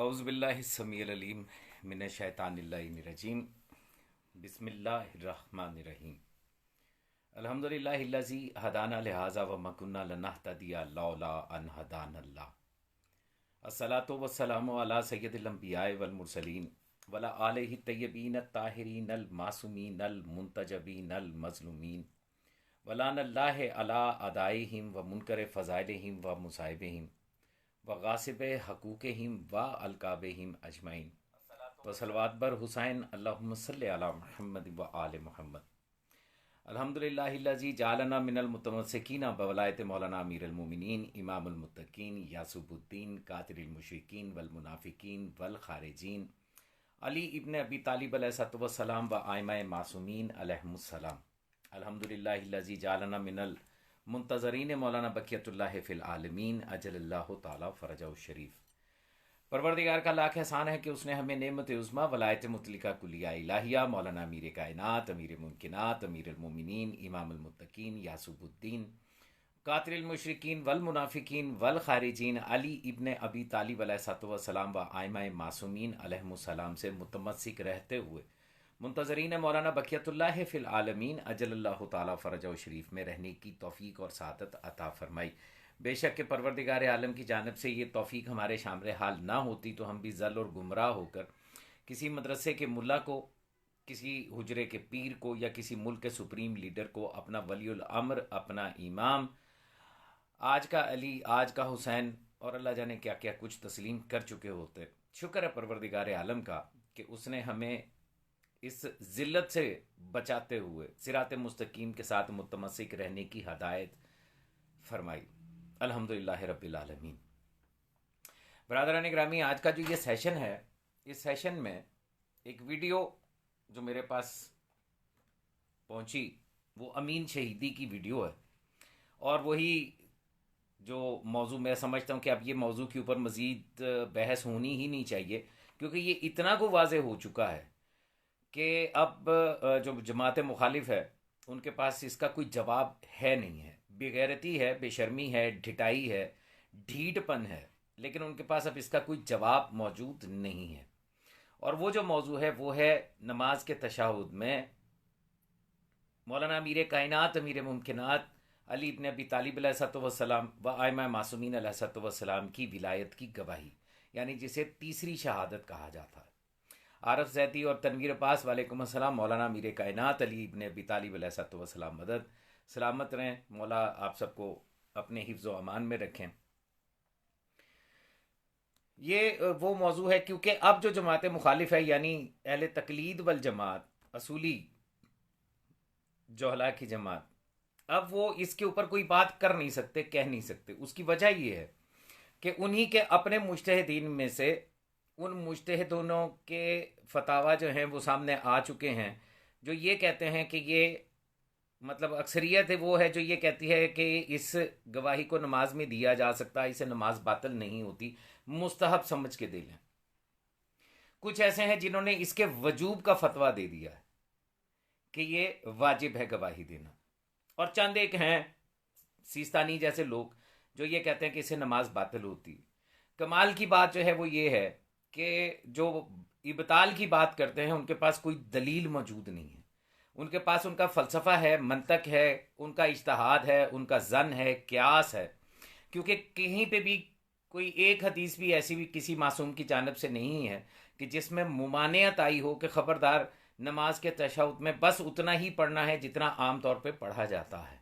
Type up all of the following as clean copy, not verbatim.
औज़ुबिल्लाहिस्समीउल अलीम मिनश्शैतानिर्रजीम बिस्मिल्लाहिर्रहमानिर्रहीम अल्हम्दुलिल्लाहिल्लज़ी हदाना लिहाज़ा व मा कुन्ना लिनहतदिया लौला अन हदानल्लाह। अस्सलातु वस्सलामु अला सय्यदिल अंबियाए वल मुरसलीन वला आलिहि तय्यबीन अत्ताहिरीन अल मासूमीन अल मुंतजबीन अल मज़लूमीन वलानल्लाहि अला अदाइहिम व मुनकर फ़ज़ाइलिहिम व मुसाइबिहिम व गासिब हकूक़हिम व अलकाबिहिम अजमईन व सलवात बर हुसैन अल्लाहुम्मा सल्लि अला मुहम्मद व आले मुहम्मद। अल्हम्दुलिल्लाहिल्लज़ी जालना मिनल मुतमस्सिकीन बवलायत मौलाना अमीरुल मोमिनीन इमामुल मुत्तकीन यासुबुद्दीन कातिरुल मुशरिकीन वल मुनाफिकीन वल खारिजीन अली इब्न अबी तालिब अलैहिस्सलाम व आइमाए मासूमीन अलैहिमुस्सलाम। अल्हम्दुलिल्लाहिल्लज़ी जालना मिनल मुंतज़रीन मौलाना बक़ियतुल्लाह फ़िल आलमीन अजलल्लाहु ताला फ़रजहु शरीफ। परवरदिगार का लाख एहसान है कि उसने हमें नेमत उज़्मा वलायत मुतलिका कुलिया इलाहिया मौलाना अमीर कायनात अमीर मुमकिनात अमीरुल मोमिनीन इमामुल मुत्तकीन यासुबुद्दीन कातिरुल मुशरिकीन वल मुनाफिकीन वल खारिजीन अली इब्न अबी तालिब अलैहिस्सलाम व आइमाए मासूमीन अलैहिमुस्सलाम से मुतमस्सिक रहते हुए मुंतज़रीन मौलाना बक़ियतुल्लाह फ़िल आलमीन अजलल्लाहु ताला फ़रजहु शरीफ में रहने की तौफ़ीक और सादत अता फ़रमाई। बेशक के परवरदिगार आलम की जानब से ये तौफ़ीक हमारे शामिल हाल ना होती तो हम भी जल और गुमराह होकर किसी मदरसे के मुल्ला को, किसी हुजरे के पीर को या किसी मुल्क के सुप्रीम लीडर को अपना वलीउल अम्र, अपना इमाम, आज का अली, आज का हुसैन और अल्लाह जाने क्या क्या कुछ तस्लीम कर चुके होते। शुक्र है परवरदिगार आलम का कि उसने हमें इस ज़िल्लत से बचाते हुए सिरात मुस्तकीम के साथ मुतमस्सिक रहने की हदायत फरमाई। अल्हम्दुलिल्लाह रब्बिल आलमीन। बरादरान ग्रामी, आज का जो ये सेशन है, इस सेशन में एक वीडियो जो मेरे पास पहुंची वो अमीन शहीदी की वीडियो है और वही जो मौजू मैं समझता हूँ कि अब ये मौजू के ऊपर मज़ीद बहस होनी ही नहीं चाहिए, क्योंकि ये इतना को वाज़े हो चुका है कि अब जो जमात मुखालिफ है उनके पास इसका कोई जवाब है नहीं है। बेगैरती है, बेशर्मी है, ढिठाई है, ढीठपन है, लेकिन उनके पास अब इसका कोई जवाब मौजूद नहीं है। और वो जो मौजू है वो है नमाज के तशहुद में मौलाना अमीर कायनात अमीर मुमकिनात अली इब्न अबी तालिब अलैहिस्सलाम व आइमा मासूमीन अलैहिस्सलाम की विलायत की गवाही, यानी जिसे तीसरी शहादत कहा जाता है। आरफ जैदी और तनवीर अब्बास वालेकुम अस्सलाम। मौलाना अमीर कायनात अली इब्न अबी तालिब अलैहिस्सलाम मदद, सलामत रहें, मौला आप सबको अपने हिफ्ज़ व अमान में रखें। ये वो मौजू है क्योंकि अब जो जमात मुखालिफ है यानी अहले तकलीद वल जमात, असूली जोहला की जमात, अब वो इसके ऊपर कोई बात कर नहीं सकते, कह नहीं सकते। उसकी वजह ये है कि उन्हीं के अपने मुज्तहिदीन में से उन मुज्तहिदों के फतावा जो हैं वो सामने आ चुके हैं, जो ये कहते हैं कि ये मतलब अक्सरियत है वो है जो ये कहती है कि इस गवाही को नमाज में दिया जा सकता है, इसे नमाज बातिल नहीं होती, मुस्तहब समझ के दे लें। कुछ ऐसे हैं जिन्होंने इसके वजूब का फतवा दे दिया है कि ये वाजिब है गवाही देना, और चंद एक हैं सीस्तानी जैसे लोग जो ये कहते हैं कि इससे नमाज बातिल होती। कमाल की बात जो है वो ये है कि जो इबताल की बात करते हैं उनके पास कोई दलील मौजूद नहीं है। उनके पास उनका फ़लसफ़ा है, मंतक है, उनका इज्तिहाद है, उनका ज़न है, क्यास है, क्योंकि कहीं पे भी कोई एक हदीस भी ऐसी भी किसी मासूम की जानिब से नहीं है कि जिसमें मुमानियत आई हो कि ख़बरदार नमाज के तशहुद में बस उतना ही पढ़ना है जितना आम तौर पे पढ़ा जाता है,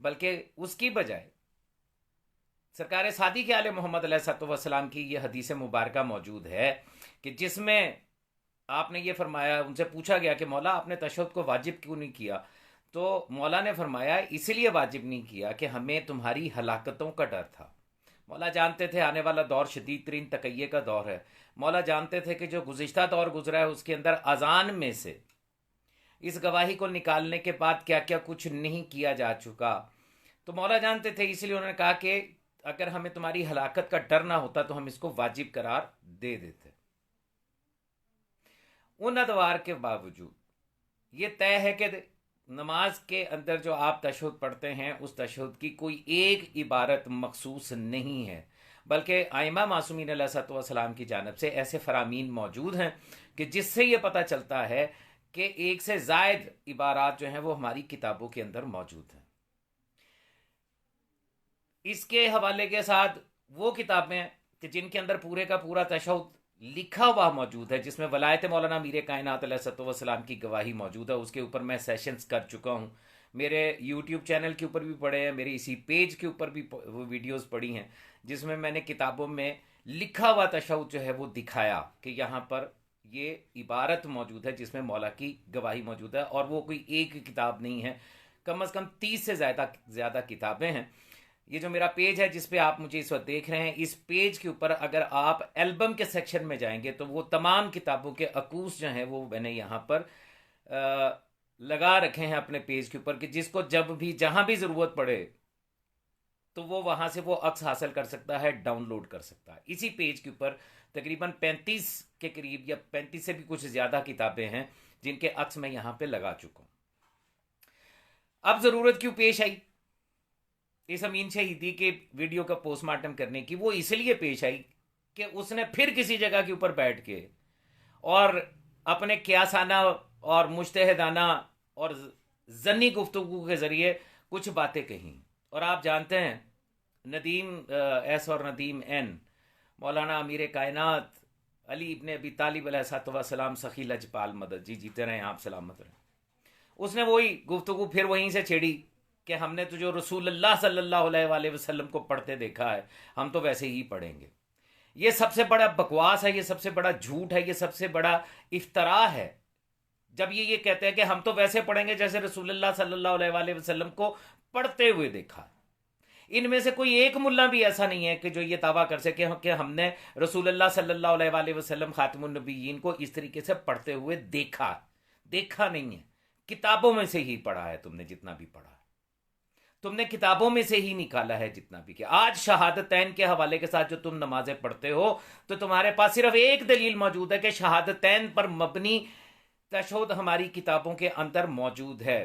बल्कि उसकी बजाय सरकार सादी के आले मोहम्मद अलैहिस्सलाम की ये हदीस मुबारका मौजूद है कि जिसमें आपने ये फरमाया, उनसे पूछा गया कि मौला आपने तशहुद को वाजिब क्यों नहीं किया, तो मौला ने फरमाया इसलिए वाजिब नहीं किया कि हमें तुम्हारी हलाकतों का डर था। मौला जानते थे आने वाला दौर शदीद तरीन तकैये का दौर है। मौला जानते थे कि जो गुज़िश्ता दौर गुजरा है उसके अंदर अजान में से इस गवाही को निकालने के बाद क्या क्या कुछ नहीं किया जा चुका। तो मौला जानते थे, इसलिए उन्होंने कहा कि अगर हमें तुम्हारी हलाकत का डर ना होता तो हम इसको वाजिब करार दे देते। उन अदवार के बावजूद ये तय है कि नमाज के अंदर जो आप तशहुद पढ़ते हैं उस तशहुद की कोई एक इबारत मखसूस नहीं है, बल्कि आइमा मासूमीन अलैहिस्सलाम की जानिब से ऐसे फरामीन मौजूद हैं कि जिससे ये पता चलता है कि एक से ज़ायद इबारात जो हैं वो हमारी किताबों के अंदर मौजूद हैं। इसके हवाले के साथ वो किताबें कि जिनके अंदर पूरे का पूरा तशहुद लिखा हुआ मौजूद है, जिसमें वलायत मौलाना मीर कायनात अलैहिस्सलाम की गवाही मौजूद है, उसके ऊपर मैं सेशंस कर चुका हूँ। मेरे यूट्यूब चैनल के ऊपर भी पढ़े हैं, मेरे इसी पेज के ऊपर भी वो वीडियोस पड़ी हैं, जिसमें मैंने किताबों में लिखा हुआ तशहुद जो है वो दिखाया कि यहाँ पर ये इबारत मौजूद है जिसमें मौला की गवाही मौजूद है। और वो कोई एक किताब नहीं है, कम से कम 30 से ज़्यादा किताबें हैं। ये जो मेरा पेज है जिस पे आप मुझे इस वक्त देख रहे हैं, इस पेज के ऊपर अगर आप एल्बम के सेक्शन में जाएंगे तो वो तमाम किताबों के अकूस जो हैं वो मैंने यहाँ पर लगा रखे हैं अपने पेज के ऊपर, कि जिसको जब भी जहाँ भी ज़रूरत पड़े तो वो वहाँ से वो अक्स हासिल कर सकता है, डाउनलोड कर सकता है। इसी पेज के ऊपर तकरीबन 35 के करीब या 35 से भी कुछ ज़्यादा किताबें हैं जिनके अक्स मैं यहाँ पे लगा चुका हूँ। अब ज़रूरत क्यों पेश आई इस अमीन शहीदी के वीडियो का पोस्टमार्टम करने की? वो इसलिए पेश आई कि उसने फिर किसी जगह के ऊपर बैठ के और अपने क्यासाना और मुज्तहिदाना और जन्नी गुफ्तगू के ज़रिए कुछ बातें कहीं। और आप जानते हैं नदीम एस और नदीम एन, मौलाना अमीर कायनात अली इब्ने अबी तालिब अलैहिस्सलाम सखी लजपाल मदद, जी जीते रहें आप सलामत रहें, उसने वही गुफ्तगू फिर वहीं से छेड़ी कि हमने तो जो रसूलुल्लाह सल्लल्लाहु अलैहि वसल्लम को पढ़ते देखा है, हम तो वैसे ही पढ़ेंगे। ये सबसे बड़ा बकवास है, ये सबसे बड़ा झूठ है, ये सबसे बड़ा इफ्तरा है जब ये कहते हैं कि हम तो वैसे पढ़ेंगे जैसे रसूलुल्लाह सल्लल्लाहु अलैहि वसल्लम को पढ़ते हुए देखा। इनमें से कोई एक मुल्ला भी ऐसा नहीं है कि जो ये दावा कर सके कि हमने रसूलुल्लाह सल्लल्लाहु अलैहि वसल्लम खातिमुन नबिय्यीन को इस तरीके से पढ़ते हुए देखा नहीं है। किताबों में से ही पढ़ा है तुमने, जितना भी पढ़ा है तुमने किताबों में से ही निकाला है जितना भी किया। आज शहादतैन के हवाले के साथ जो तुम नमाजें पढ़ते हो तो तुम्हारे पास सिर्फ एक दलील मौजूद है कि शहादतैन पर मबनी तशहुद हमारी किताबों के अंदर मौजूद है।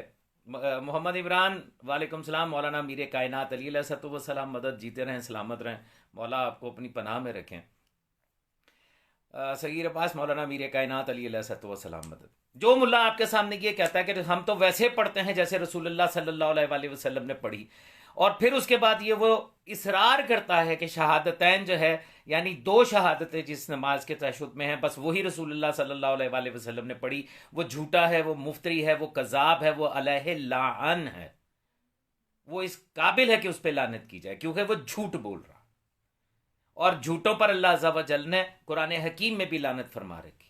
मोहम्मद इमरान वालेकुम सलाम, मौलाना मीर कायनात अली अलैहिस्सलाम मदद, जीते रहें सलामत रहें, मौला आपको अपनी पनाह में रखें। सगीर अब्बास, मौलाना मीर कायनात अली अलैहिस्सलाम मदद। जो मुल्ला आपके सामने ये कहता है कि हम तो वैसे पढ़ते हैं जैसे रसूलुल्लाह सल्लल्लाहु अलैहि वसल्लम ने पढ़ी, और फिर उसके बाद ये वो इसरार करता है कि शहादतैन जो है यानी दो शहादतें जिस नमाज के तशहुद में हैं बस वही रसूलुल्लाह सल्लल्लाहु अलैहि वसल्लम ने पढ़ी, वो झूठा है, वो मुफ्तरी है, वो कज़ाब है, वो अलैहि लाअन है, वो इस काबिल है कि उस पर लानत की जाए क्योंकि वो झूठ बोल रहा। और झूठों पर अल्लाह अज़्ज़ा व जल ने कुरान हकीम में भी लानत फरमा रखी।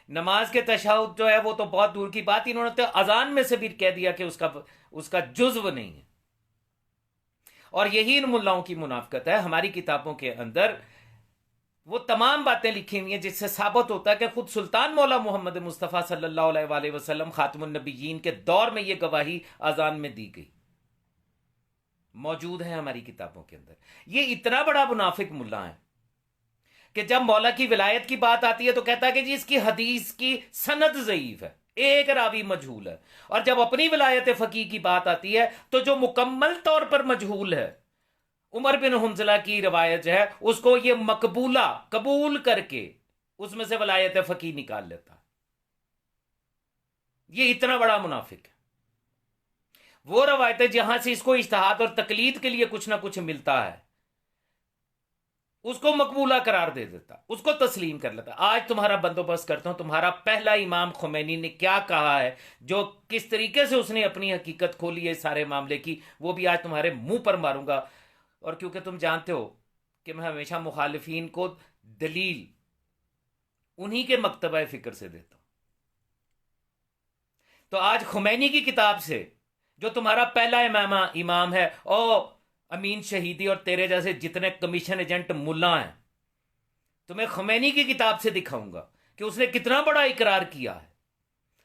नमाज के तशहुद जो है वो तो बहुत दूर की बात, इन्होंने तो अजान में से भी कह दिया कि उसका जुज़्व नहीं है। और यही इन मुल्लाओं की मुनाफिकत है। हमारी किताबों के अंदर वो तमाम बातें लिखी हुई हैं जिससे साबित होता है कि खुद सुल्तान मौला मोहम्मद मुस्तफ़ा सल्लल्लाहु अलैहि वसल्लम खातिमुन नबिय्यीन के दौर में ये गवाही अजान में दी गई, मौजूद है हमारी किताबों के अंदर। ये इतना बड़ा मुनाफिक मुल्ला है कि जब मौला की विलायत की बात आती है तो कहता है कि जी इसकी हदीस की सनद ज़ईफ है, एक रावी मजहूल है। और जब अपनी विलायत फ़कीह की बात आती है तो जो मुकम्मल तौर पर मजहूल है, उमर बिन हुंज़ला की रवायत है, उसको ये मकबूला कबूल करके उसमें से विलायत फ़कीह निकाल लेता है। ये इतना बड़ा मुनाफिक है। वो रवायतें जहां से इसको इज्तिहाद और तकलीद के लिए कुछ ना कुछ मिलता है उसको मकबूला करार दे देता, उसको तस्लीम कर लेता। आज तुम्हारा बंदोबस्त करता हूं, तुम्हारा पहला इमाम खुमैनी ने क्या कहा है, जो किस तरीके से उसने अपनी हकीकत खोली है सारे मामले की, वो भी आज तुम्हारे मुंह पर मारूंगा। और क्योंकि तुम जानते हो कि मैं हमेशा मुखालिफीन को दलील उन्हीं के मकतबा फिक्र से देता हूं, तो आज खुमैनी की किताब से जो तुम्हारा पहला इमाम है, ओ अमीन शहीदी और तेरे जैसे जितने कमीशन एजेंट मुल्ला हैं, तुम्हें खुमैनी की किताब से दिखाऊंगा कि उसने कितना बड़ा इकरार किया है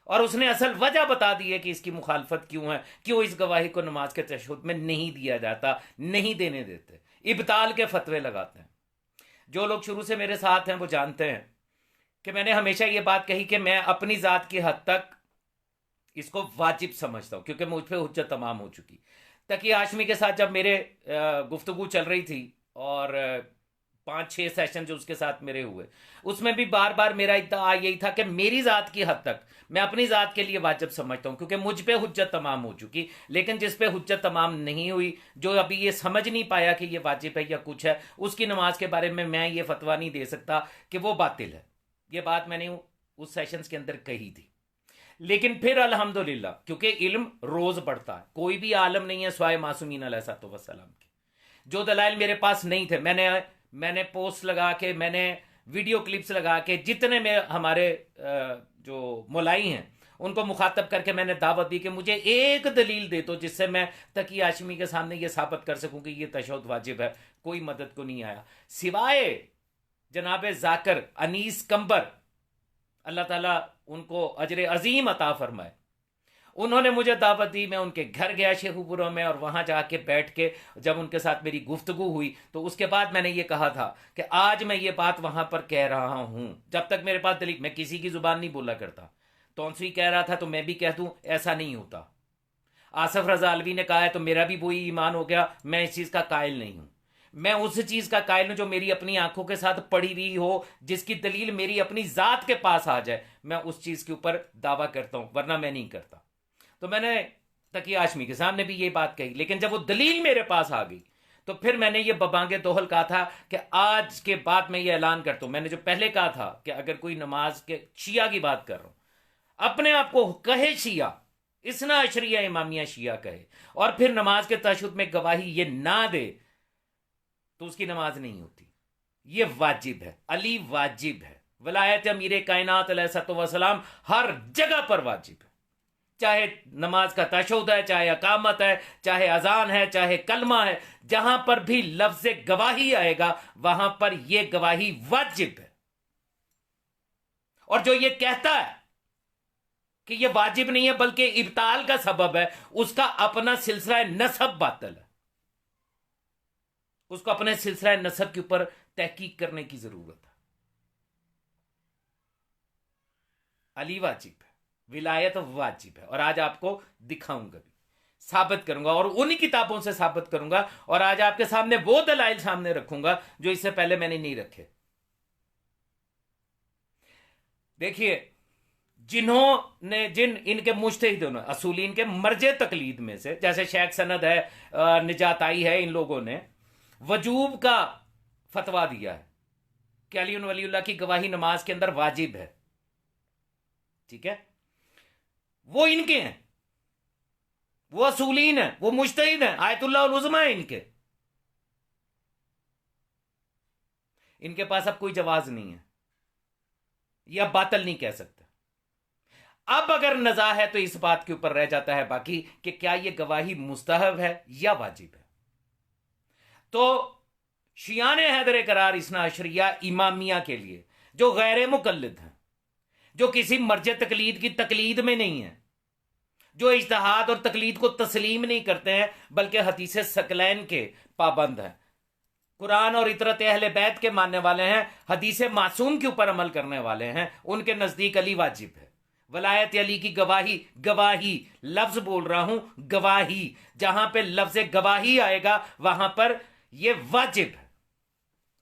और उसने असल वजह बता दी है कि इसकी मुखालफत क्यों है, क्यों इस गवाही को नमाज के तशहुद में नहीं दिया जाता, नहीं देने देते, इब्ताल के फतवे लगाते हैं। जो लोग शुरू से मेरे साथ हैं वो जानते हैं कि मैंने हमेशा ये बात कही कि मैं अपनी ज़ात की हद तक इसको वाजिब समझता हूं क्योंकि मुझ पर हुज्जत तमाम हो चुकी। तकी हाशमी के साथ जब मेरे गुफ्तगू चल रही थी और 5-6 सेशन जो उसके साथ मेरे हुए, उसमें भी बार बार मेरा इद्दा यही था कि मेरी ज़ात की हद तक मैं अपनी ज़ात के लिए वाजिब समझता हूँ, क्योंकि मुझ पे हुज्जत तमाम हो चुकी, लेकिन जिस पे हुज्जत तमाम नहीं हुई, जो अभी ये समझ नहीं पाया कि ये वाजिब है या कुछ है, उसकी नमाज के बारे में मैं ये फतवा नहीं दे सकता कि वो बातिल है। ये बात मैंने उस सेशंस के अंदर कही थी। लेकिन फिर अल्हम्दुलिल्लाह, क्योंकि इल्म रोज़ बढ़ता है, कोई भी आलम नहीं है स्वाय मासूमीन अलैहिस्सलाम के। जो दलाइल मेरे पास नहीं थे, मैंने पोस्ट लगा के, मैंने वीडियो क्लिप्स लगा के, जितने में हमारे जो मुलाई हैं उनको मुखातब करके मैंने दावत दी कि मुझे एक दलील दे दो जिससे मैं तकी हाशमी के सामने ये साबित कर सकूं कि ये तशहुद वाजिब है। कोई मदद को नहीं आया, सिवाय जनाब जाकर अनीस कंबर, अल्लाह ताला उनको अजर अजीम अता फरमाए। उन्होंने मुझे दावत दी, मैं उनके घर गया शेखुपुरा में, और वहां जाके बैठ के जब उनके साथ मेरी गुफ्तगू हुई तो उसके बाद मैंने ये कहा था कि आज मैं ये बात वहां पर कह रहा हूं, जब तक मेरे पास दलील, मैं किसी की जुबान नहीं बोला करता। तौंसी कह रहा था तो मैं भी कह दूं, ऐसा नहीं होता। आसफ रजा अलवी ने कहा है तो मेरा भी वही ईमान हो गया। मैं इस चीज का कायल नहीं हूं, मैं उस चीज का कायल हूं जो मेरी अपनी आंखों के साथ पड़ी हुई हो, जिसकी दलील मेरी अपनी जात के पास आ जाए, मैं उस चीज के ऊपर दावा करता हूं, वरना मैं नहीं करता। तो मैंने तकी हाशमी के सामने भी ये बात कही, लेकिन जब वो दलील मेरे पास आ गई तो फिर मैंने ये बबांगे दोहल कहा था कि आज के बाद मैं ये ऐलान करता हूं। मैंने जो पहले कहा था कि अगर कोई नमाज के शिया की बात कर रहा हूं, अपने आप को कहे शिया, इसना अशरिया इमामिया शिया कहे, और फिर नमाज के तशहुद में गवाही ये ना दे, तो उसकी नमाज नहीं होती। ये वाजिब है, अली वाजिब है, वलायत अमीर कायनात अलैहिस्सलाम हर जगह पर वाजिब है। चाहे नमाज का तशहुद है, चाहे अकामत है, चाहे अजान है, चाहे कलमा है, जहां पर भी लफ्ज गवाही आएगा वहां पर यह गवाही वाजिब है। और जो ये कहता है कि यह वाजिब नहीं है बल्कि इब्ताल का सबब है, उसका अपना सिलसिला नसब बातिल है। उसको अपने सिलसिला नसब के ऊपर तहकीक करने की जरूरत है। अली वाजिब है, विलायत वाजिब है, और आज आपको दिखाऊंगा भी, साबित करूंगा, और उन्हीं किताबों से साबित करूंगा, और आज आपके सामने वो दलाइल सामने रखूंगा जो इससे पहले मैंने नहीं रखे। देखिए, जिन इनके मुज्तहिदों ने, असूलीन के मर्जे तकलीद में से, जैसे शेख सनद है, निजाताई है, इन लोगों ने वजूब का फतवा दिया है कि अली वलीउल्लाह की गवाही नमाज के अंदर वाजिब है। ठीक है, वो इनके हैं, वो असूलीन है, वो मुज्तहिद हैं, आयतुल्लाह उल उज़्मा है इनके पास अब कोई जवाज नहीं है, ये अब बातिल नहीं कह सकते। अब अगर नज़ा है तो इस बात के ऊपर रह जाता है बाकी कि क्या ये गवाही मुस्तहब है या वाजिब है। तो शियाने हैदर करार इसना अशरिया इमामिया के लिए, जो गैर मुकल्लिद हैं, जो किसी मर्ज तकलीद की तकलीद में नहीं है, जो इज्तिहाद और तकलीद को तस्लीम नहीं करते हैं बल्कि हदीस सकलैन के पाबंद हैं, कुरान और इतरत अहले बैत के मानने वाले हैं, हदीस मासूम के ऊपर अमल करने वाले हैं, उनके नजदीक अली वाजिब है। वलायत अली की गवाही लफ्ज बोल रहा हूं, गवाही, जहां पे लफ्ज गवाही आएगा वहां पर यह वाजिब है।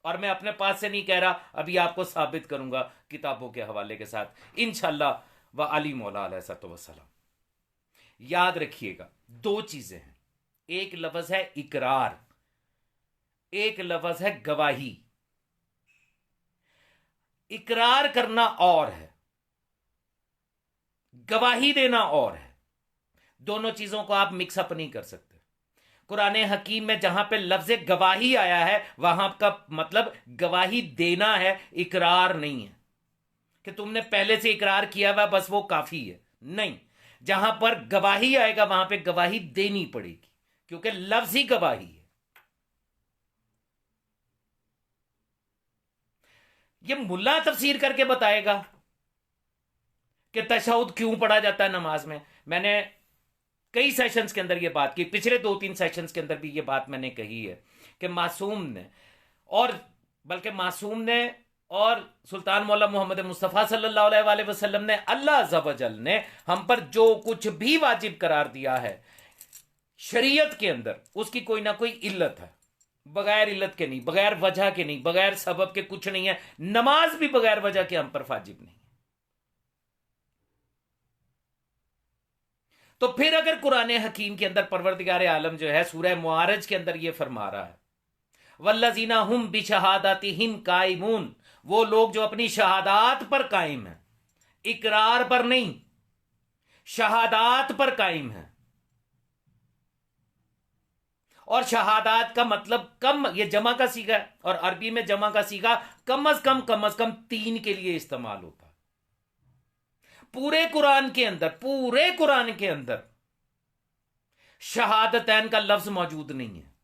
और मैं अपने पास से नहीं कह रहा, अभी आपको साबित करूंगा किताबों के हवाले के साथ इंशाअल्लाह। व अली मौला अलैहिस्सलाम। याद रखिएगा, दो चीजें हैं, एक लफ्ज है इकरार, एक लफ्ज है गवाही। इकरार करना और है, गवाही देना और है। दोनों चीजों को आप मिक्सअप नहीं कर सकते। कुरान हकीम में जहां पे लफ्ज गवाही आया है वहां का मतलब गवाही देना है, इकरार नहीं है कि तुमने पहले से इकरार किया हुआ बस वो काफी है। नहीं, जहां पर गवाही आएगा वहां पे गवाही देनी पड़ेगी, क्योंकि लफ्ज ही गवाही है। ये मुल्ला तफसीर करके बताएगा कि तशहुद क्यों पढ़ा जाता है नमाज में। मैंने कई सेशंस के अंदर ये बात की, पिछले 2-3 सेशंस के अंदर भी ये बात मैंने कही है कि मासूम ने, और बल्कि मासूम ने और सुल्तान मौला मोहम्मद मुस्तफ़ा सल्लल्लाहु अलैहि वसल्लम ने, अल्लाह अज़्ज़ व जल ने हम पर जो कुछ भी वाजिब करार दिया है, शरीयत के अंदर उसकी कोई ना कोई इल्लत है, बगैर इल्लत के नहीं, बगैर वजह के नहीं, बगैर सबब के कुछ नहीं है। नमाज भी बगैर वजह के हम पर वाजिब नहीं है। तो फिर अगर कुरान हकीम के अंदर परवरदिगार आलम जो है सूरह मुआरज के अंदर यह फरमा रहा है, वल्लजीना हुम बिशहादातिहिम काइमून, वो लोग जो अपनी शहादात पर कायम है, इकरार पर नहीं, शहादात पर कायम है। और शहादात का मतलब कम, ये जमा का सीगा है, और अरबी में जमा का सीगा कम अज कम 3 के लिए इस्तेमाल होता है। पूरे कुरान के अंदर शहादतैन का लफ्ज मौजूद नहीं है,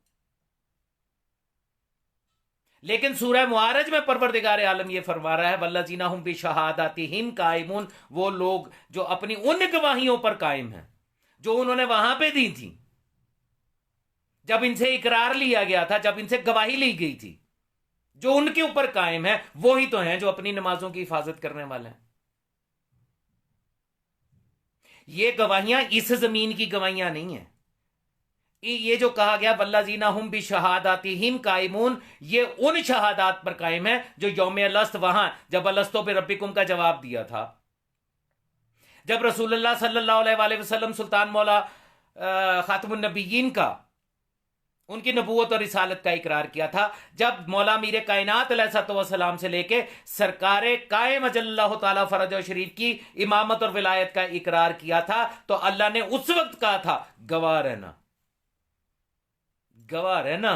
लेकिन सूरह मुआरज में परवरदिगार आलम यह फरमा रहा है, वल्लजीना हुम बिशहादातिहिम कायमून, वो लोग जो अपनी उन गवाहियों पर कायम हैं जो उन्होंने वहां पे दी थी, जब इनसे इकरार लिया गया था, जब इनसे गवाही ली गई थी, जो उनके ऊपर कायम है वो ही तो हैं जो अपनी नमाजों की हिफाजत करने वाले हैं। ये गवाहियां इस जमीन की गवाहियां नहीं है। ये जो कहा गया वल्लजीना हुम बिशहादातिहिम कायमून, ये उन शहादात पर कायम है जो यौम अलस्त, वहां जब अलस्तो पे रब्बिकुम का जवाब दिया था, जब रसूलुल्लाह सल्लल्लाहु अलैहि वसल्लम सुल्तान मौला खातमुन नबीयीन का, उनकी नबूवत और रिसालत का इकरार किया था, जब मौला मीर कायनात अलैहिस्सलाम से लेके सरकारे कायम अजल्लल्लाहु ताला फरज और शरीफ की इमामत और विलायत का इकरार किया था, तो अल्लाह ने उस वक्त कहा था गवाह रहना, गवाह रहना,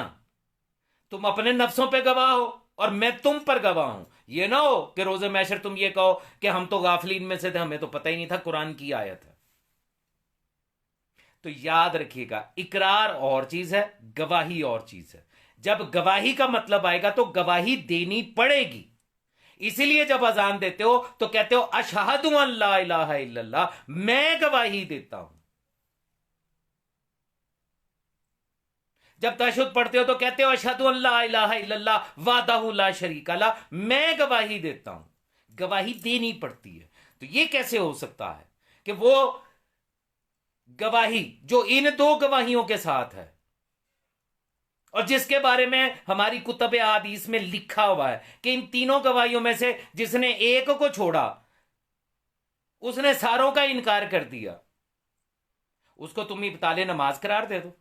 तुम अपने नफ्सों पे गवाह हो और मैं तुम पर गवाह हूं। ये ना हो कि रोज़े महशर तुम ये कहो कि हम तो गाफिलीन में से थे, हमें तो पता ही नहीं था कुरान की आयत है। तो याद रखिएगा, इकरार और चीज है, गवाही और चीज है। जब गवाही का मतलब आएगा तो गवाही देनी पड़ेगी। इसीलिए जब अजान देते हो तो कहते हो अशहदु अल्ला इलाहा इल्लल्लाह, मैं गवाही देता हूं। जब तशहुद पढ़ते हो तो कहते हो अशहदु अल्ला इलाहा इल्लल्लाह वहदहु ला शरीका ला, मैं गवाही देता हूं। गवाही देनी पड़ती है। तो यह कैसे हो सकता है कि वो गवाही जो इन 2 गवाहियों के साथ है और जिसके बारे में हमारी कुतुब हदीस में लिखा हुआ है कि इन तीनों गवाहियों में से जिसने एक को छोड़ा उसने सारों का इनकार कर दिया, उसको तुम इब्ताले नमाज करार दे दो,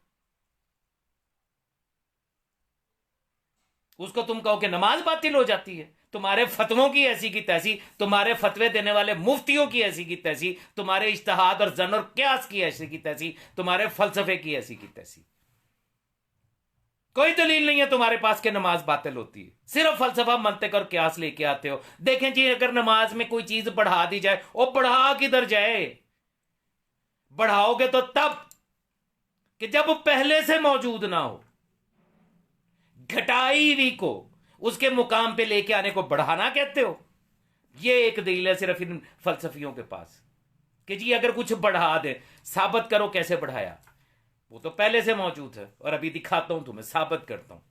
उसको तुम कहो कि नमाज बातिल हो जाती है। तुम्हारे फतवों की ऐसी की तैसी, तुम्हारे फतवे देने वाले मुफ्तियों की ऐसी की तैसी, तुम्हारे इज्तिहाद और जन और क्यास की ऐसी की तैसी, तुम्हारे फलसफे की ऐसी की तैसी। कोई दलील नहीं है तुम्हारे पास कि नमाज बातिल होती है, सिर्फ फलसफा मंतिक और क्यास लेके आते हो। देखें जी, अगर नमाज में कोई चीज बढ़ा दी जाए, और बढ़ा किधर जाए? बढ़ाओगे तो तब कि जब पहले से मौजूद ना हो। घटाई हुई को उसके मुकाम पे लेके आने को बढ़ाना कहते हो? ये एक दलील है सिर्फ इन फलसफियों के पास कि जी अगर कुछ बढ़ा दे, साबित करो कैसे बढ़ाया। वो तो पहले से मौजूद है और अभी दिखाता हूं तुम्हें, साबित करता हूं।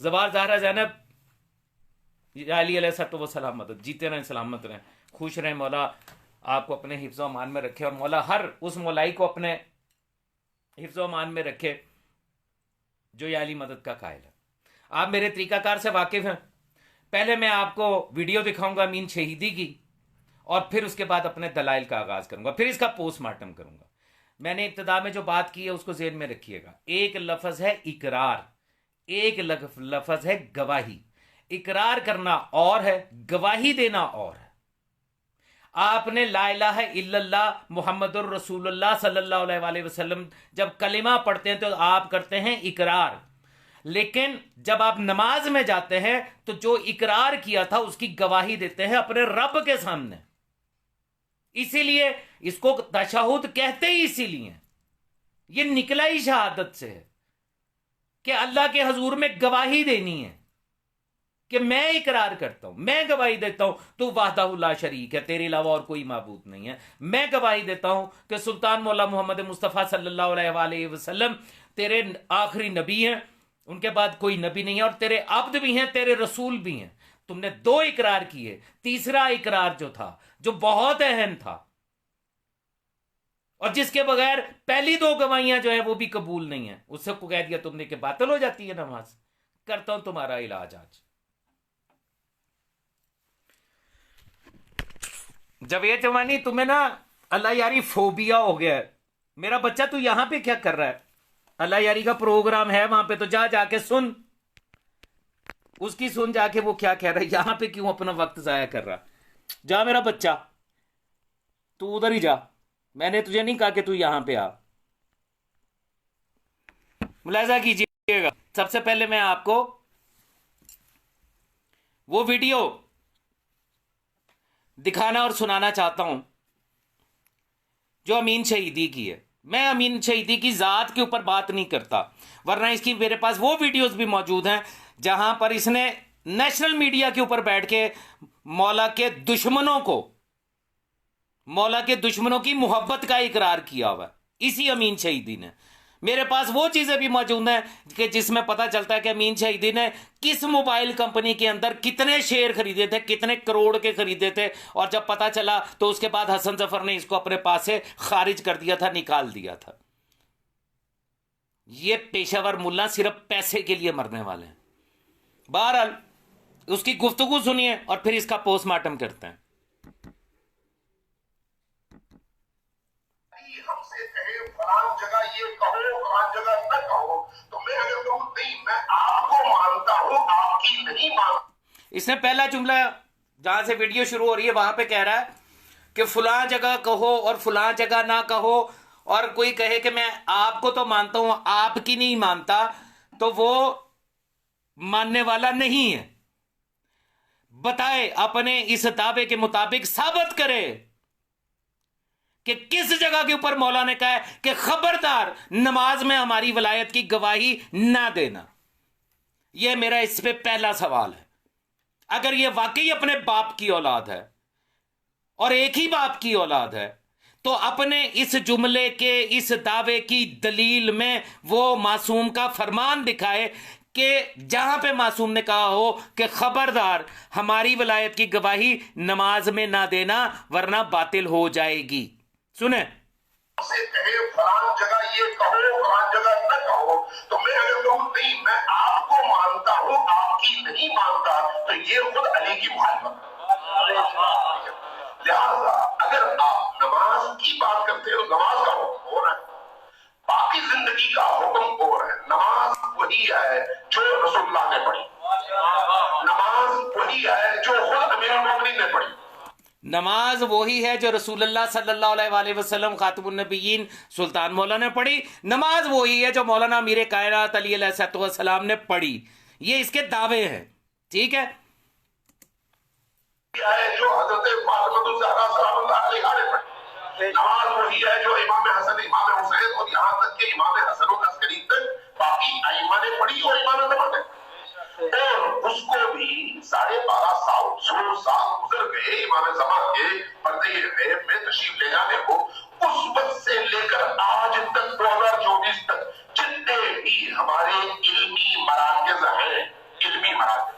ज़बार ज़हरा ज़ैनब अली अलैहिस्सलाम मदद, जीते रहें, सलामत रहें, खुश रहें। मौला आपको अपने हिफ्ज़ व अमान में रखे और मौला हर उस मौलाई को अपने हिफ्ज़ व अमान में रखे जो या अली मदद का कायल है। आप मेरे तरीकाकार से वाकिफ हैं। पहले मैं आपको वीडियो दिखाऊंगा अमीन शहीदी की, और फिर उसके बाद अपने दलाइल का आगाज करूंगा, फिर इसका पोस्टमार्टम करूंगा। मैंने इब्तिदा में जो बात की है उसको ज़हन में रखिएगा। एक लफ्ज है इकरार, एक लफ्ज है गवाही। इकरार करना और है, गवाही देना और है। आपने ला इलाहा इल्लल्लाह मुहम्मदुर रसूलुल्लाह सल्लल्लाहु अलैहि वसल्लम जब कलिमा पढ़ते हैं तो आप करते हैं इकरार, लेकिन जब आप नमाज में जाते हैं तो जो इकरार किया था उसकी गवाही देते हैं अपने रब के सामने। इसीलिए इसको तशहुद कहते ही इसीलिए, ये निकला ही शहादत से है कि अल्लाह के हजूर में गवाही देनी है कि मैं इकरार करता हूं, मैं गवाही देता हूं तू वाहदहु ला शरीक है, तेरे अलावा और कोई माबूद नहीं है। मैं गवाही देता हूं कि सुल्तान मौला मोहम्मद मुस्तफ़ा सल्लल्लाहु अलैहि वसल्लम तेरे आखिरी नबी हैं, उनके बाद कोई नबी नहीं है, और तेरे अब्द भी हैं, तेरे रसूल भी हैं। तुमने 2 इकरार किए। तीसरा इकरार जो था, जो बहुत अहम था, और जिसके बगैर पहली दो गवाहियां जो है वो भी कबूल नहीं है, उससे को कह दिया तुमने कि बातिल हो जाती है नमाज। करता हूं तुम्हारा इलाज आज। जवेद जवानी, तुम्हें ना अल्लाह यारी फोबिया हो गया है। मेरा बच्चा तू यहां पे क्या कर रहा है? अल्लाह यारी का प्रोग्राम है वहां पे, तो जा जाके सुन, उसकी सुन जाके वो क्या कह रहा है। यहां पे क्यों अपना वक्त जाया कर रहा? जा मेरा बच्चा, तू उधर ही जा। मैंने तुझे नहीं कहा कि तू यहां पे आ। मुलाजा कीजिएगा, सबसे पहले मैं आपको वो वीडियो दिखाना और सुनाना चाहता हूं जो अमीन शहीदी की है। मैं अमीन शहीदी की जात के ऊपर बात नहीं करता, वरना इसकी मेरे पास वो वीडियोस भी मौजूद हैं जहां पर इसने नेशनल मीडिया के ऊपर बैठ के मौला के दुश्मनों को, मौला के दुश्मनों की मोहब्बत का इकरार किया हुआ है इसी अमीन शहीदी ने। मेरे पास वो चीजें भी मौजूद हैं कि जिसमें पता चलता है कि अमीन शहीदी ने किस मोबाइल कंपनी के अंदर कितने शेयर खरीदे थे, कितने करोड़ के खरीदे थे, और जब पता चला तो उसके बाद हसन जफर ने इसको अपने पास से खारिज कर दिया था, निकाल दिया था। ये पेशावर मुल्ला सिर्फ पैसे के लिए मरने वाले हैं। बहरहाल उसकी गुफ्तगू सुनिए और फिर इसका पोस्टमार्टम करते हैं। हमसे कहे फलान जगह ये कहो, फलान जगह न कहो, तो मैं अगर कहूं नहीं मैं आपको मानता हूं, आपकी नहीं मानता। इसने पहला जुमला जहां से वीडियो शुरू हो रही है वहां पे कह रहा है कि फलां जगह कहो और फलां जगह ना कहो, और कोई कहे कि मैं आपको तो मानता हूं आपकी नहीं मानता, तो वो मानने वाला नहीं है। बताए, अपने इस दावे के मुताबिक साबित करे कि किस जगह के ऊपर मौला ने कहा है कि खबरदार नमाज में हमारी वलायत की गवाही ना देना। यह मेरा इस पे पहला सवाल है। अगर यह वाकई अपने बाप की औलाद है और एक ही बाप की औलाद है, तो अपने इस जुमले के, इस दावे की दलील में वो मासूम का फरमान दिखाए कि जहां पे मासूम ने कहा हो कि खबरदार हमारी वलायत की गवाही नमाज में ना देना वरना बातिल हो जाएगी। सुने, से कहे फलान जगह ये कहो, फलान जगह न कहो, तो मैं अगर कहूं नहीं मैं आपको मानता हूं, आपकी नहीं मानता, तो ये खुद अली की मुखालिफत। लिहाजा अगर आप नमाज की बात करते हो, नमाज का हुक्म हो रहा है, बाकी जिंदगी का हुक्म हो रहा है। नमाज वही है जो रसूलुल्लाह ने पढ़ी, नमाज वही है जो खुद अमीरुल मोमिनीन ने पढ़ी, नमाज वही है जो रसूलुल्लाह सल्लल्लाहु अलैहि वसल्लम खातमुन नबिय्यीन सुल्तान मौला ने पढ़ी, नमाज वही है जो मौलाना अमीर कायनात अली अलैहिस्सलाम ने पढ़ी। ये इसके दावे हैं, ठीक है। जो हजरत फातिमा ज़हरा सलामुल्लाह अलैहा ने पढ़ी। नमाज वही है जो इमाम हसन, इमाम हुसैन और यहाँ तक के इमाम हसन अस्करी तक बाकी आइमा ने पढ़ी और इमाम ने पढ़े, और उसको भी 12.5 साल गुजर गए इमाम ज़मान के पर्दे गैब में तशरीफ ले जाने को। उस वक्त से लेकर आज तक 2024 तक जितने भी हमारे इल्मी मराकज़ हैं, इल्मी मराकज़,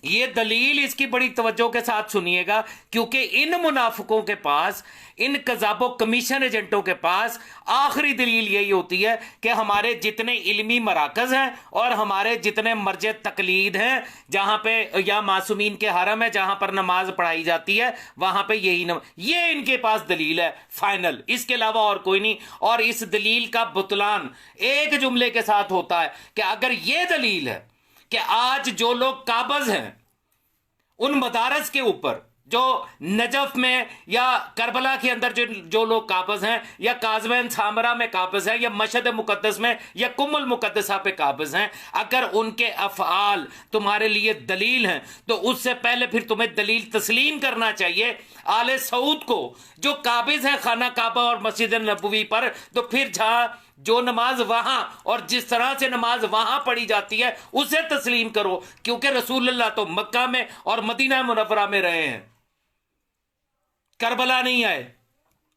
ये दलील इसकी बड़ी तवज्जो के साथ सुनिएगा, क्योंकि इन मुनाफिकों के पास, इन कज़ाबो कमीशन एजेंटों के पास आखिरी दलील यही होती है कि हमारे जितने इल्मी मराकज़ हैं और हमारे जितने मर्ज तकलीद हैं, जहाँ पे या मासूमीन के हरम है जहाँ पर नमाज पढ़ाई जाती है, वहाँ पे ये इनके पास दलील है फाइनल, इसके अलावा और कोई नहीं। और इस दलील का बुतलान एक जुमले के साथ होता है कि अगर ये दलील है कि आज जो लोग काबज हैं उन मदारस के ऊपर, जो नजफ में या करबला के अंदर जो लोग काबज हैं, या काजमैन सामरा में काबज हैं, या मशहद मुकद्दस में या कुम्मुल मुकद्दसा पे काबज हैं, अगर उनके अफ़आल तुम्हारे लिए दलील हैं तो उससे पहले फिर तुम्हें दलील तस्लीम करना चाहिए आले सऊद को, जो काबिज है खाना काबा और मस्जिद नबवी पर। तो फिर जहां जो नमाज वहां और जिस तरह से नमाज वहां पढ़ी जाती है उसे तस्लीम करो, क्योंकि रसूलुल्लाह तो मक्का में और मदीना मुनव्वरा में रहे हैं, करबला नहीं आए,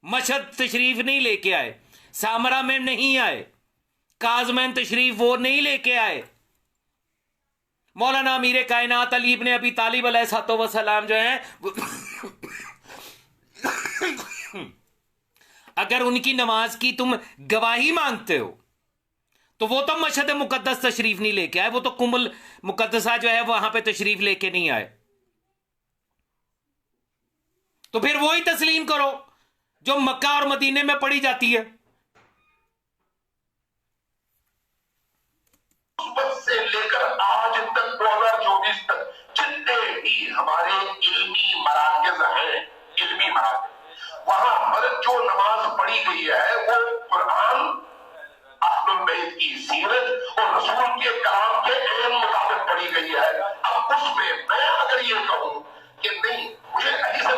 मशहद तशरीफ नहीं लेके आए, सामरा में नहीं आए, काजमैन तशरीफ वो नहीं लेके आए। मौलाना अमीर कायनात अली इब्ने अबी तालिब अलैहिस्सलाम जो हैं अगर उनकी नमाज की तुम गवाही मांगते हो तो वो तो मशहद मुकद्दस तशरीफ नहीं लेके आए, वो तो कुमुल मुकद्दसा जो है वहां पे तशरीफ लेके नहीं आए। तो फिर वो ही तस्लीम करो जो मक्का और मदीने में पढ़ी जाती है। उस वक्त से लेकर आज तक 2024 तक जितने भी हमारे इल्मी मराकज़ हैं, इल्मी मराकज़, वहां पर जो नमाज पढ़ी गई है वो कुरान, अहलुल बैत की सीरत और रसूल के कलाम के इल्म मुताबिक पढ़ी गई है। अब उसमें मैं अगर ये कहूं कि नहीं मुझे अली से,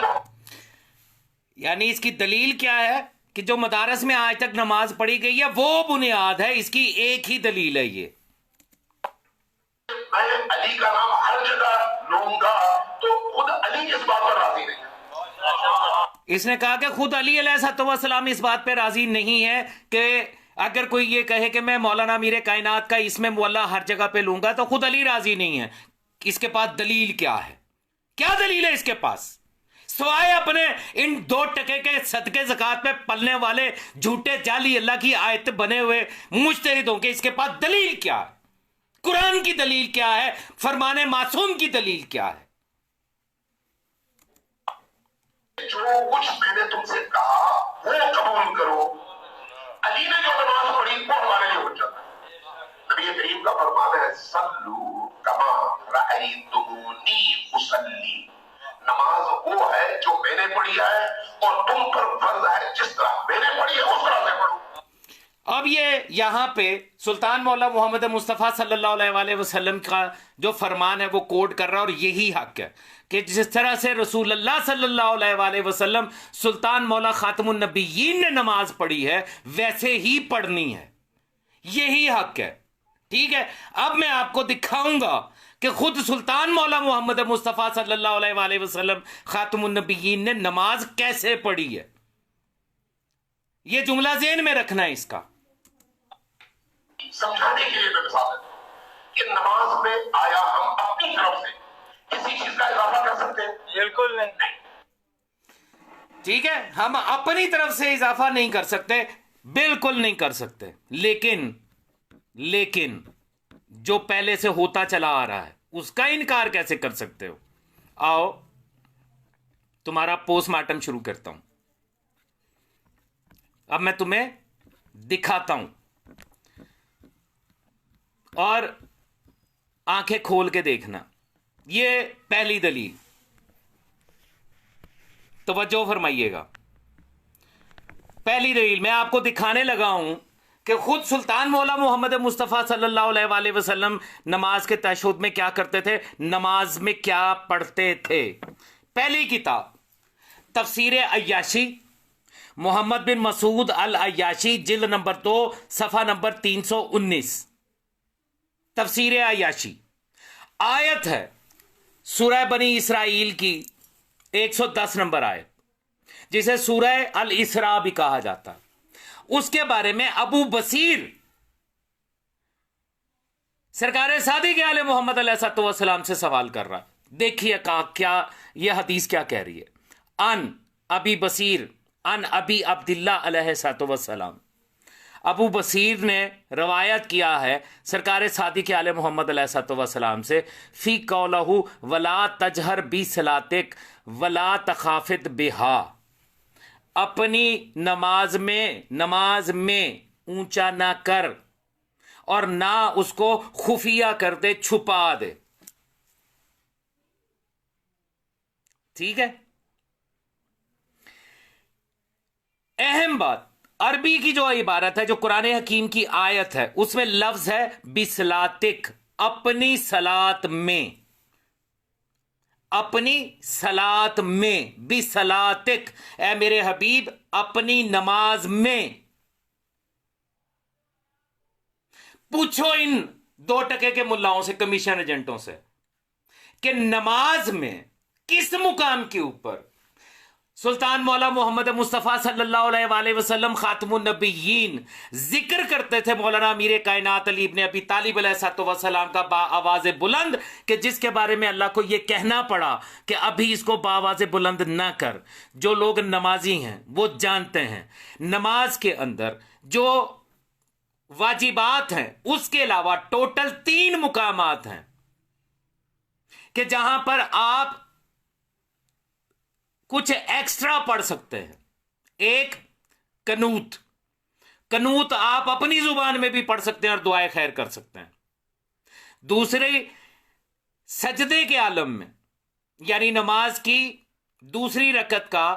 यानी इसकी दलील क्या है कि जो मदारस में आज तक नमाज पढ़ी गई है वो बुनियाद है, इसकी एक ही दलील है ये। मैं अली का नाम हर जगह लूंगा तो खुद अली इस बात पर राजी नहीं है। इसने कहा कि खुद अली अलैहिस्सलाम इस बात पे राजी नहीं है कि अगर कोई ये कहे कि मैं मौलाना मीर कायनात का इसमें मुअल्ला हर जगह पे लूंगा तो खुद अली राजी नहीं है। इसके पास दलील क्या है? क्या दलील है इसके पास सिवाय अपने इन 2 टके के सदके ज़कात पे पलने वाले झूठे जाली अल्लाह की आयत बने हुए मुज्तहिदों के? इसके पास दलील क्या है? कुरान की दलील क्या है? फरमाने मासूम की दलील क्या है? जो कुछ मैंने तुमसे कहा वो कबूल करो। अली ने जो नमाज पढ़ी वो हमारे लिए हुज्जत है। नबी करीम का फरमान है सल्लू कमा रअयतुमूनी उसल्ली, नमाज वो है जो मैंने पढ़ी है और तुम पर फर्ज है जिस तरह मैंने पढ़ी है उस तरह से पढ़ो। अब ये यहाँ पे सुल्तान मौला मोहम्मद मुस्तफ़ा सल्लल्लाहु अलैहि वसल्लम का जो फरमान है वो कोट कर रहा है और यही हक है कि जिस तरह से रसूलुल्लाह सल्लल्लाहु अलैहि वसल्लम सुल्तान मौला खातमुन नबीयीन ने नमाज पढ़ी है वैसे ही पढ़नी है, यही हक है। ठीक है, अब मैं आपको दिखाऊंगा कि खुद सुल्तान मौला मोहम्मद मुस्तफ़ा सल्लल्लाहु अलैहि वसल्लम खातमुन नबीयीन ने नमाज कैसे पढ़ी है। ये जुमला ज़हन में रखना है इसका। समझाने के लिए मैं मिसाल देता हूं कि नमाज में आया हम अपनी तरफ से किसी चीज का इजाफा कर सकते हैं? बिल्कुल नहीं। ठीक है, हम अपनी तरफ से इजाफा नहीं कर सकते, बिल्कुल नहीं कर सकते। लेकिन जो पहले से होता चला आ रहा है उसका इनकार कैसे कर सकते हो? आओ तुम्हारा पोस्टमार्टम शुरू करता हूं। अब मैं तुम्हें दिखाता हूं और आंखें खोल के देखना। ये पहली दलील, तवज्जो फरमाइएगा। पहली दलील मैं आपको दिखाने लगा हूं कि खुद सुल्तान मौला मोहम्मद मुस्तफ़ा सल्लल्लाहु अलैहि वसल्लम नमाज के तशहुद में क्या करते थे, नमाज में क्या पढ़ते थे। पहली किताब तफसीर अय्याशी, मोहम्मद बिन मसूद अल अय्याशी, जिल्द नंबर 2 सफ़ा नंबर 319। तफसीर अय्याशी आयत है सूरह बनी इसराइल की 110 नंबर आयत, जिसे सूरह अल इसरा भी कहा जाता है। उसके बारे में अबू बसीर सरकार सादिक आले मोहम्मद अलैहिस्सलाम से सवाल कर रहा। देखिए क्या यह हदीस क्या कह रही है। अन अबी बसीर अन अबी अब्दुल्ला अलैहिस्सलाम, अबू बसीर ने रवायत किया है सरकार सादिक आले मोहम्मद अलैहिस्सलाम से, फी कौलहू वला तजहर बी सलातिक वला तखाफित बिहा, अपनी नमाज में ऊंचा ना कर और ना उसको खुफिया कर दे, छुपा दे। ठीक है, अहम बात, अरबी की जो इबारत है, जो कुरान हकीम की आयत है, उसमें लफ्ज है बिसलातिक, अपनी सलात में, अपनी सलात में, बिसलातिक, ए मेरे हबीब अपनी नमाज में। पूछो इन 2 टके के मुल्लाओं से, कमीशन एजेंटों से, कि नमाज में किस मुकाम के ऊपर सुल्तान मौला मोहम्मद मुस्तफ़ा सल्लल्लाहु अलैहि वसल्लम खातमुन नबिय्यीन जिक्र करते थे मौलाना अमीर कायनात अली इब्ने अबी तालिब अलैहिस्सलाम का बाआवाज़ बुलंद, कि जिसके बारे में अल्लाह को यह कहना पड़ा कि अभी इसको बाआवाज़ बुलंद ना कर। जो लोग नमाजी हैं वो जानते हैं नमाज के अंदर जो वाजिबात हैं उसके अलावा टोटल 3 मुकामात हैं कि जहां पर आप कुछ एक्स्ट्रा पढ़ सकते हैं। एक कनूत, कनूत आप अपनी जुबान में भी पढ़ सकते हैं और दुआए खैर कर सकते हैं। दूसरे, सजदे के आलम में, यानी नमाज की दूसरी रकत का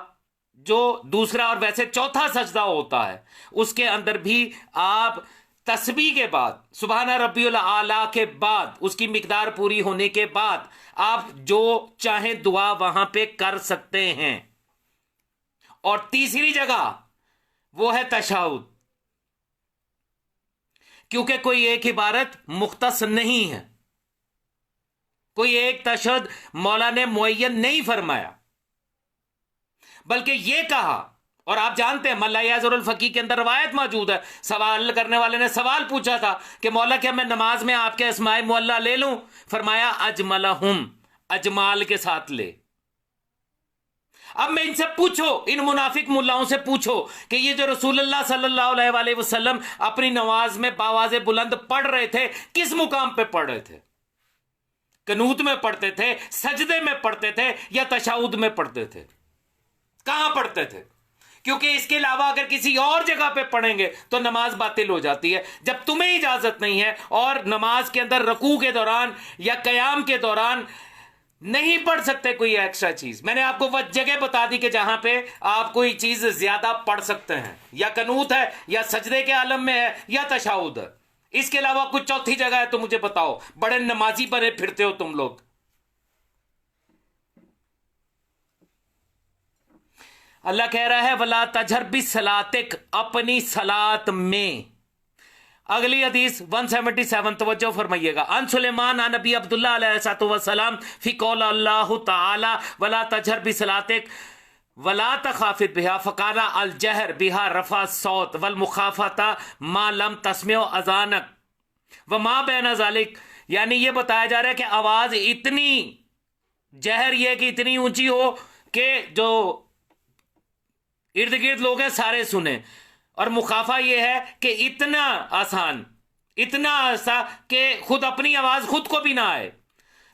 जो दूसरा और वैसे चौथा सजदा होता है उसके अंदर भी आप तस्बीह के बाद, सुबहाना रब्बियुल आला के बाद, उसकी मिकदार पूरी होने के बाद आप जो चाहे दुआ वहां पे कर सकते हैं। और तीसरी जगह वो है तशहुद, क्योंकि कोई एक इबारत मुख्तस नहीं है, कोई एक तशहुद मौला ने मुअय्यन नहीं फरमाया, बल्कि यह कहा। और आप जानते हैं मल्ला याज़ुरुल फकीह के अंदर रवायत मौजूद है, सवाल करने वाले ने सवाल पूछा था कि मौला क्या मैं नमाज में आपके अस्माए मुअल्ला ले लूं? फरमाया अजमलहुम, अजमाल के साथ ले। अब मैं इनसे पूछो, इन मुनाफिक मुल्लाओं से पूछो कि ये जो रसूलुल्लाह सल्लल्लाहु अलैहि वसल्लम अपनी नमाज में बावाज़े बुलंद पढ़ रहे थे, किस मुकाम पे पढ़ रहे थे? कनूत में पढ़ते थे, सजदे में पढ़ते थे, या तशहुद में पढ़ते थे? कहां पढ़ते थे? क्योंकि इसके अलावा अगर किसी और जगह पे पढ़ेंगे तो नमाज बातिल हो जाती है। जब तुम्हें इजाजत नहीं है और नमाज के अंदर रकू के दौरान या कयाम के दौरान नहीं पढ़ सकते कोई एक्स्ट्रा चीज, मैंने आपको वह जगह बता दी कि जहां पे आप कोई चीज ज्यादा पढ़ सकते हैं, या कनूत है, या सजदे के आलम में है, या तशहुद है। इसके अलावा कुछ चौथी जगह है तो मुझे बताओ। बड़े नमाजी बने फिरते हो तुम लोग। अल्लाह कह रहा है वला तजहर बिस्सलातिक, अपनी सलात में। अगली हदीस 177 तवज्जो फरमाइएगा। अन सुलेमान अन नबी अब्दुल्लाह अलैहिस्सलाम फी कौल अल्लाह तआला वला तजहर बिस्सलातिक वला तखाफित बिहा फकाला अल जहर बिहा रफा सौत वल मुखाफता मा लम तस्मिओ अजानक व मा बैन ज़ालिक। यानी ये बताया जा रहा है कि आवाज इतनी जहर ये कि इतनी ऊंची हो कि जो इर्द गिर्द लोग हैं सारे सुने, और मुखाफा यह है कि इतना आसान, इतना आसा कि खुद अपनी आवाज खुद को भी ना आए।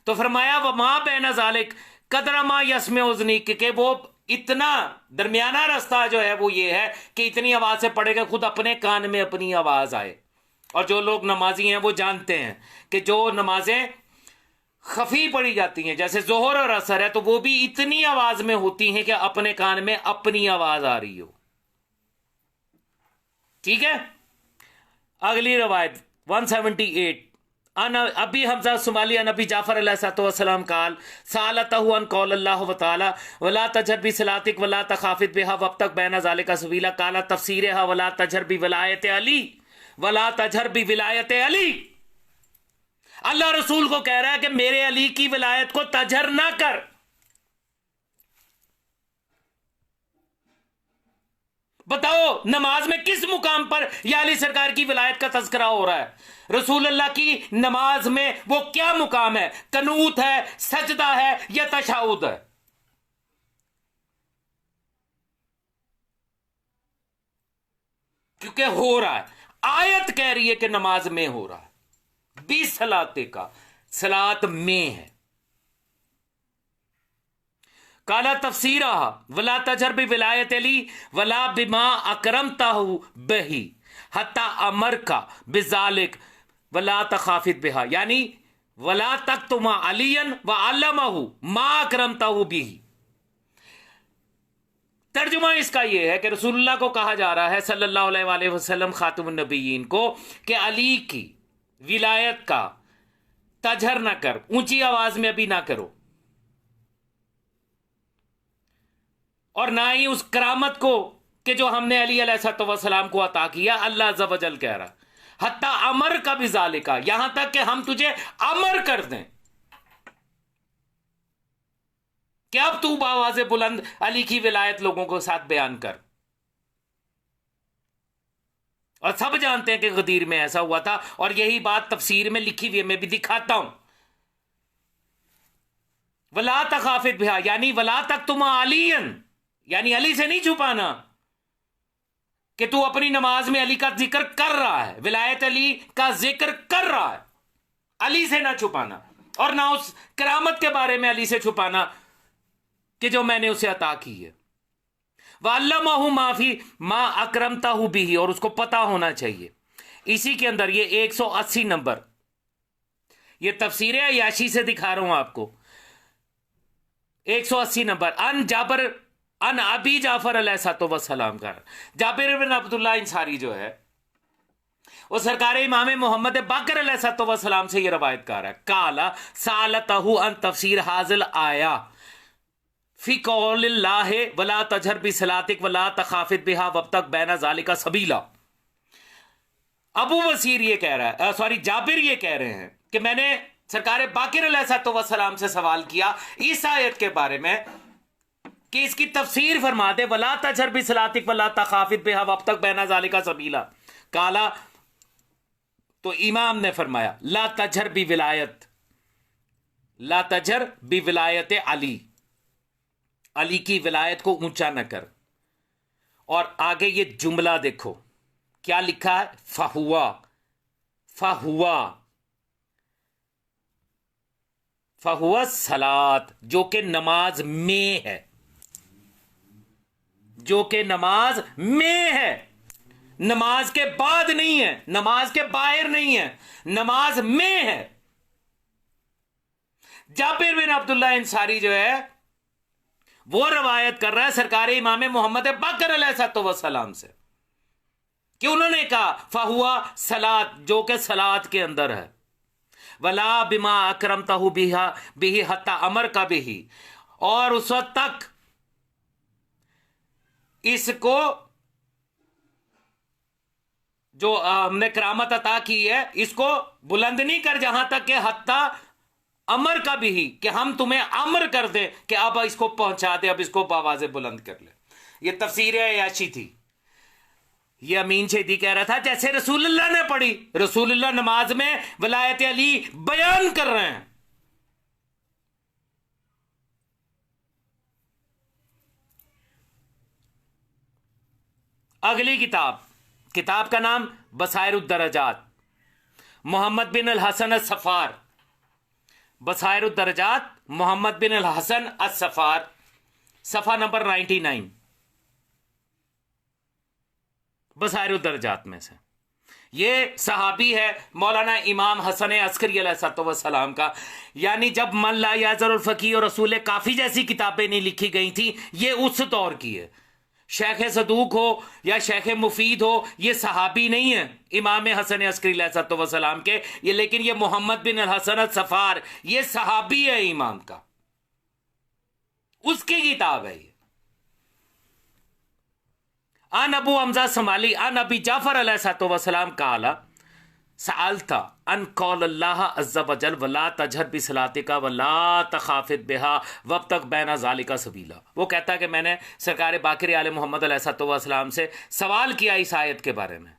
तो फरमाया व मां बैन ज़ालिक कदरमा यसमे उज़नी, कि वो इतना दरमियाना रास्ता जो है वो ये है कि इतनी आवाज से पढ़ेगा खुद अपने कान में अपनी आवाज आए। और जो लोग नमाजी हैं वो जानते हैं कि जो नमाजें खफी पड़ी जाती हैं जैसे जोहर और असर है, तो वो भी इतनी आवाज में होती हैं कि अपने कान में अपनी आवाज आ रही हो। ठीक है। अगली रवायत 178 अबी हमजा सुमाली नबी जाफर अलैहिस्सलाम काल सालतहु अन कौल अल्लाह व तआला वला तजहर बि सलातिक वला तखाफित बिहा वब्तक बैन ज़ालिका सबीला काला तफसीरहा वला तजहर बि विलायत अली वला तजहर बि विलायत अली। अल्लाह रसूल को कह रहा है कि मेरे अली की विलायत को तजहर ना कर। बताओ नमाज में किस मुकाम पर या अली सरकार की विलायत का तज़किरा हो रहा है? रसूल अल्लाह की नमाज में वो क्या मुकाम है? कनूत है, सजदा है, या तशहुद है? क्योंकि हो रहा है, आयत कह रही है कि नमाज में हो रहा है। 20 सलाते का सलात में है। काला तफसीरा वला तजहर बि विलायत अली वला बिमा अकरमताहु बही हत्ता अमर का बिजालिक वला तखाफित बिहा, यानी वला तक्तुमा अलियन व अल्लमहु मा अकरमताहु बिही। तर्जुमा इसका यह है कि रसूलुल्लाह को कहा जा रहा है सल्लल्लाहु अलैहि वसल्लम खातमुन नबिय्यीन को कि अली की विलायत का तजहर ना कर, ऊंची आवाज में अभी ना करो, और ना ही उस करामत को कि जो हमने अली अलैहिस्सलाम को अता किया। अल्लाह अज़्ज़ व जल कह रहा हत्ता अमर का भी ज़ालिका, यहां तक कि हम तुझे अमर कर दें। कि अब तू आवाज़ बुलंद अली की विलायत लोगों के साथ बयान कर। और सब जानते हैं कि गदीर में ऐसा हुआ था, और यही बात तफसीर में लिखी हुई है, मैं भी दिखाता हूं। वला तखाफित बिहा, यानी वला तक तुम अलियन, यानी अली से नहीं छुपाना कि तू अपनी नमाज में अली का जिक्र कर रहा है, विलायत अली का जिक्र कर रहा है, अली से ना छुपाना, और ना उस करामत के बारे में अली से छुपाना कि जो मैंने उसे अता की है। वल्लमहु माफी मा अकरमताहु बिही, और उसको पता होना चाहिए। इसी के अंदर ये 180 नंबर, ये तफसीर अय्याशी से दिखा रहा हूं आपको, 180 नंबर। अन जाबर अन अबी जाफर अलैहिस्सलाम का, जाबिर बिन अब्दुल्लाह इंसारी जो है वो सरकार इमाम मोहम्मद बाकर अलैहिस्सलाम से ये रवायत कर रहा है। काला सालतहु अन तफसीर हाजिल आया फी कौलिल्लाह वला तजहर बिसलातिक वला तखाफित बिहा वब्तग बैना ज़ालिका सबीला। अबू वसीर ये कह रहा है, सॉरी जाबिर ये कह रहे हैं कि मैंने सरकार बाकर अलैहिस्सलाम से सवाल किया इस आयत के बारे में कि इसकी तफसीर फरमा दे, वला तजहर बिसलातिक वला तखाफित बिहा वब्तग बैना ज़ालिका सबीला। काला, तो इमाम ने फरमाया ला तजहर बि विलायत, ला तजहर बि विलायत अली, अली की विलायत को ऊंचा न कर। और आगे ये जुमला देखो क्या लिखा है, फहुआ फहुआ फहुआ सलात, जो कि नमाज में है, जो कि नमाज में है, नमाज के बाद नहीं है, नमाज के बाहर नहीं है, नमाज में है। जाबिर बिन अब्दुल्लाह इंसारी जो है वो रवायत कर रहा है सरकार इमाम मोहम्मद बाकर अलैहिस्सलाम से कि उन्होंने कहा फहुआ सलात, जो कि सलात के अंदर है। वला बिमा अकरमतहु बिहा बिही हत्ता अमर का बिही, और उस वक्त तक इसको जो हमने करामत अता की है इसको बुलंद नहीं कर, जहां तक कि हत्ता अमर का भी, कि हम तुम्हें अमर कर दे कि अब इसको पहुंचा दे, अब इसको आवाज़ बुलंद कर ले। ये तफसीर अय्याशी थी। ये अमीन शेदी कह रहा था जैसे रसूलुल्लाह ने पढ़ी, रसूलुल्लाह नमाज में वलायत अली बयान कर रहे हैं। अगली किताब, किताब का नाम बसाइरुद दरजात, मोहम्मद बिन अल हसन अस-सफ़ार, बसाइरुद दरजात मोहम्मद बिन अल हसन अस-सफ़ार, सफ़ा नंबर 99 बसाइरुद दरजात में से। ये सहाबी है मौलाना इमाम हसन अस्करी अलैहिस्सलाम का, यानी जब मन ला याज़रुल फ़क़ीह और रसूल काफ़ी जैसी किताबें नहीं लिखी गई थी, ये उस दौर की है। शेख सदूक हो या शेख मुफीद हो, ये सहाबी नहीं है इमाम हसन अस्करी अलैहिस्सलाम के, ये लेकिन ये मोहम्मद बिन अल हसन अस-सफ़ार ये सहाबी है इमाम का, उसकी किताब है ये। अन अबू हमजा समाली अन अबी जाफर अलैहिस्सलाम काला सअलता अन कौल अल्लाह अज़्ज़ा वजल वला तजहर बिसलातिका वला तखाफित बिहा वब्तग बैना ज़ालिका सबीला। वो कहता है कि मैंने सरकार बाक़िर आले मोहम्मद अलैहिस्सलाम से सवाल किया इस आयत के बारे में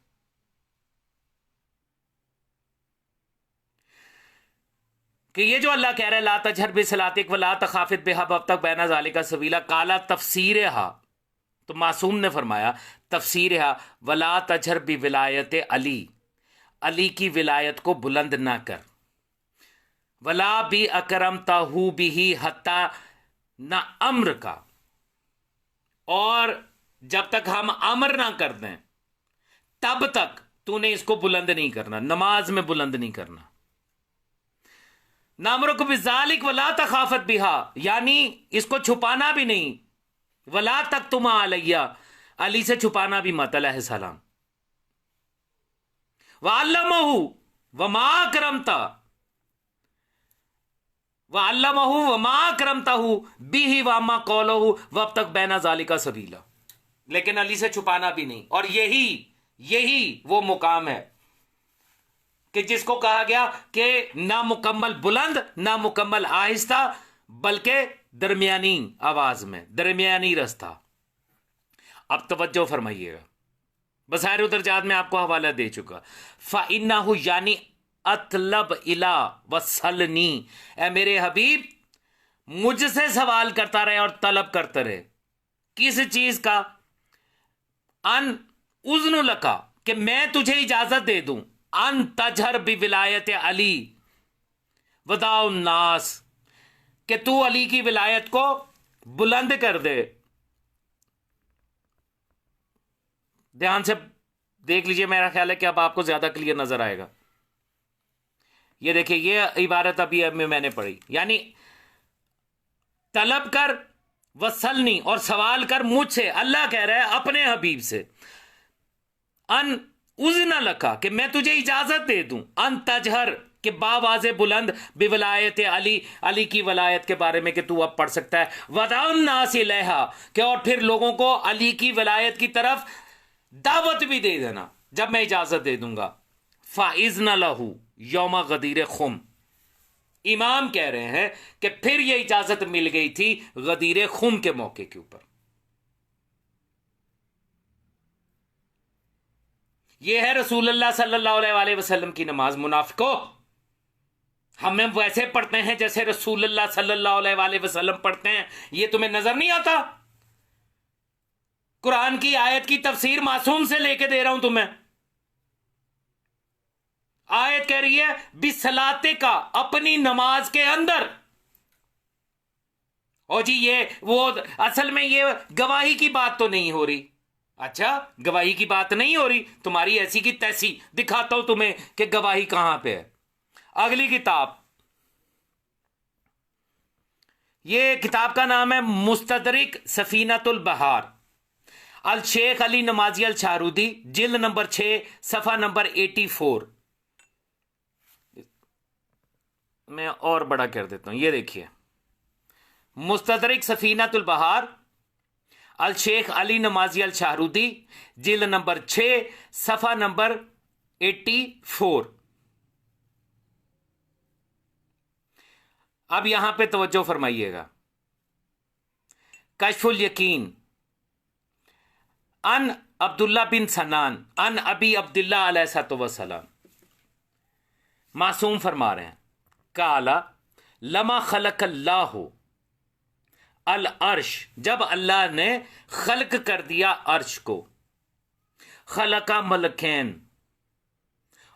कि ये जो अल्लाह कह रहा है ला तजहर बिसलातिक वला तखाफित बिहा वब्तग बैना ज़ालिका सबीला, काला तफसीर हा, तो मासूम ने फरमाया तफसीर हा वला तजहर बि विलायत अली, अली की विलायत को बुलंद ना कर, वला बी अकरमतहु बिही हत्ता ना अम्र का, और जब तक हम अमर ना कर दें तब तक तूने इसको बुलंद नहीं करना, नमाज में बुलंद नहीं करना। नामरुक बिज़ालिक वला तखाफत बिहा, यानी इसको छुपाना भी नहीं, वला तक तुम अलैया, अली से छुपाना भी मत अलैहिस्सलाम। वअल्लमहु वमा करमता वअल्लमहु वमा करमतहु बिही वमा कौलहु वब्तग बैना ज़ालिका सबीला, लेकिन अली से छुपाना भी नहीं। और यही वो मुकाम है कि जिसको कहा गया कि ना मुकम्मल बुलंद ना मुकम्मल आहिस्ता, बल्कि दरमियानी आवाज में, दरमियानी रास्ता। अब तवज्जो फरमाइएगा, बसायर दरजात में आपको हवाला दे चुका। फ़इन्नहु यानी अतलब इला वसलनी, ए मेरे हबीब मुझसे सवाल करता रहे और तलब करता रहे। किस चीज का? अन उज़्नु लका, कि मैं तुझे इजाजत दे दूं, अन तजहर बि विलायत अली वदाउ नास, कि तू अली की विलायत को बुलंद कर दे। ध्यान से देख लीजिए, मेरा ख्याल है कि अब आपको ज्यादा क्लियर नजर आएगा। ये देखिए, ये इबारत अभी मैंने पढ़ी, यानी तलब कर वसलनी, और सवाल कर मुझसे। अल्लाह कह रहा है अपने हबीब से, अन उज़्न लका, कि मैं तुझे इजाजत दे दूं, अन तजहर, कि बावाज़े बुलंद, बिवलायत अली, अली की वलायत के बारे में, कि तू अब पढ़ सकता है। वदाउन नास इलैहा, कि और फिर लोगों को अली की वलायत की तरफ दावत भी दे देना जब मैं इजाजत दे दूंगा। फ़ाइज़्न लहू यौमा गदीर खुम, इमाम कह रहे हैं कि फिर यह इजाजत मिल गई थी गदीर खुम के मौके के ऊपर। यह है रसूलुल्लाह सल्लल्लाहु अलैहि वसल्लम की नमाज। मुनाफिको, हमें वैसे पढ़ते हैं जैसे रसूलुल्लाह सल्लल्लाहु अलैहि वसल्लम पढ़ते हैं, यह तुम्हें नजर नहीं आता? कुरान की आयत की तफसीर मासूम से लेके दे रहा हूं तुम्हें। आयत कह रही है बिसलाते का, अपनी नमाज के अंदर। और जी ये वो असल में ये गवाही की बात तो नहीं हो रही। अच्छा, गवाही की बात नहीं हो रही, तुम्हारी ऐसी की तैसी। दिखाता हूं तुम्हें कि गवाही कहां पे है। अगली किताब, ये किताब का नाम है मुस्तदरिक सफीनतुल बहार, अल शेख अली नमाजी अल शाहरुदी, जिल्द नंबर 6, सफा नंबर 84। मैं और बड़ा कर देता हूं, ये देखिए, मुस्तदरिक सफीनतुल बहार, अल शेख अली नमाजी अल शाहरुदी, जिल्द नंबर 6, सफा नंबर 84। अब यहां पे तवज्जो फरमाइएगा। कश्फुल यकीन, अन अब्दुल्ला बिन सनान, अन अबी अब्दुल्ला अलैहिस्सलाम, मासूम फरमा रहे हैं, काला लमा खलकल्लाहु अल अर्श, जब अल्लाह ने खल्क कर दिया अर्श को, खलका मलकैन,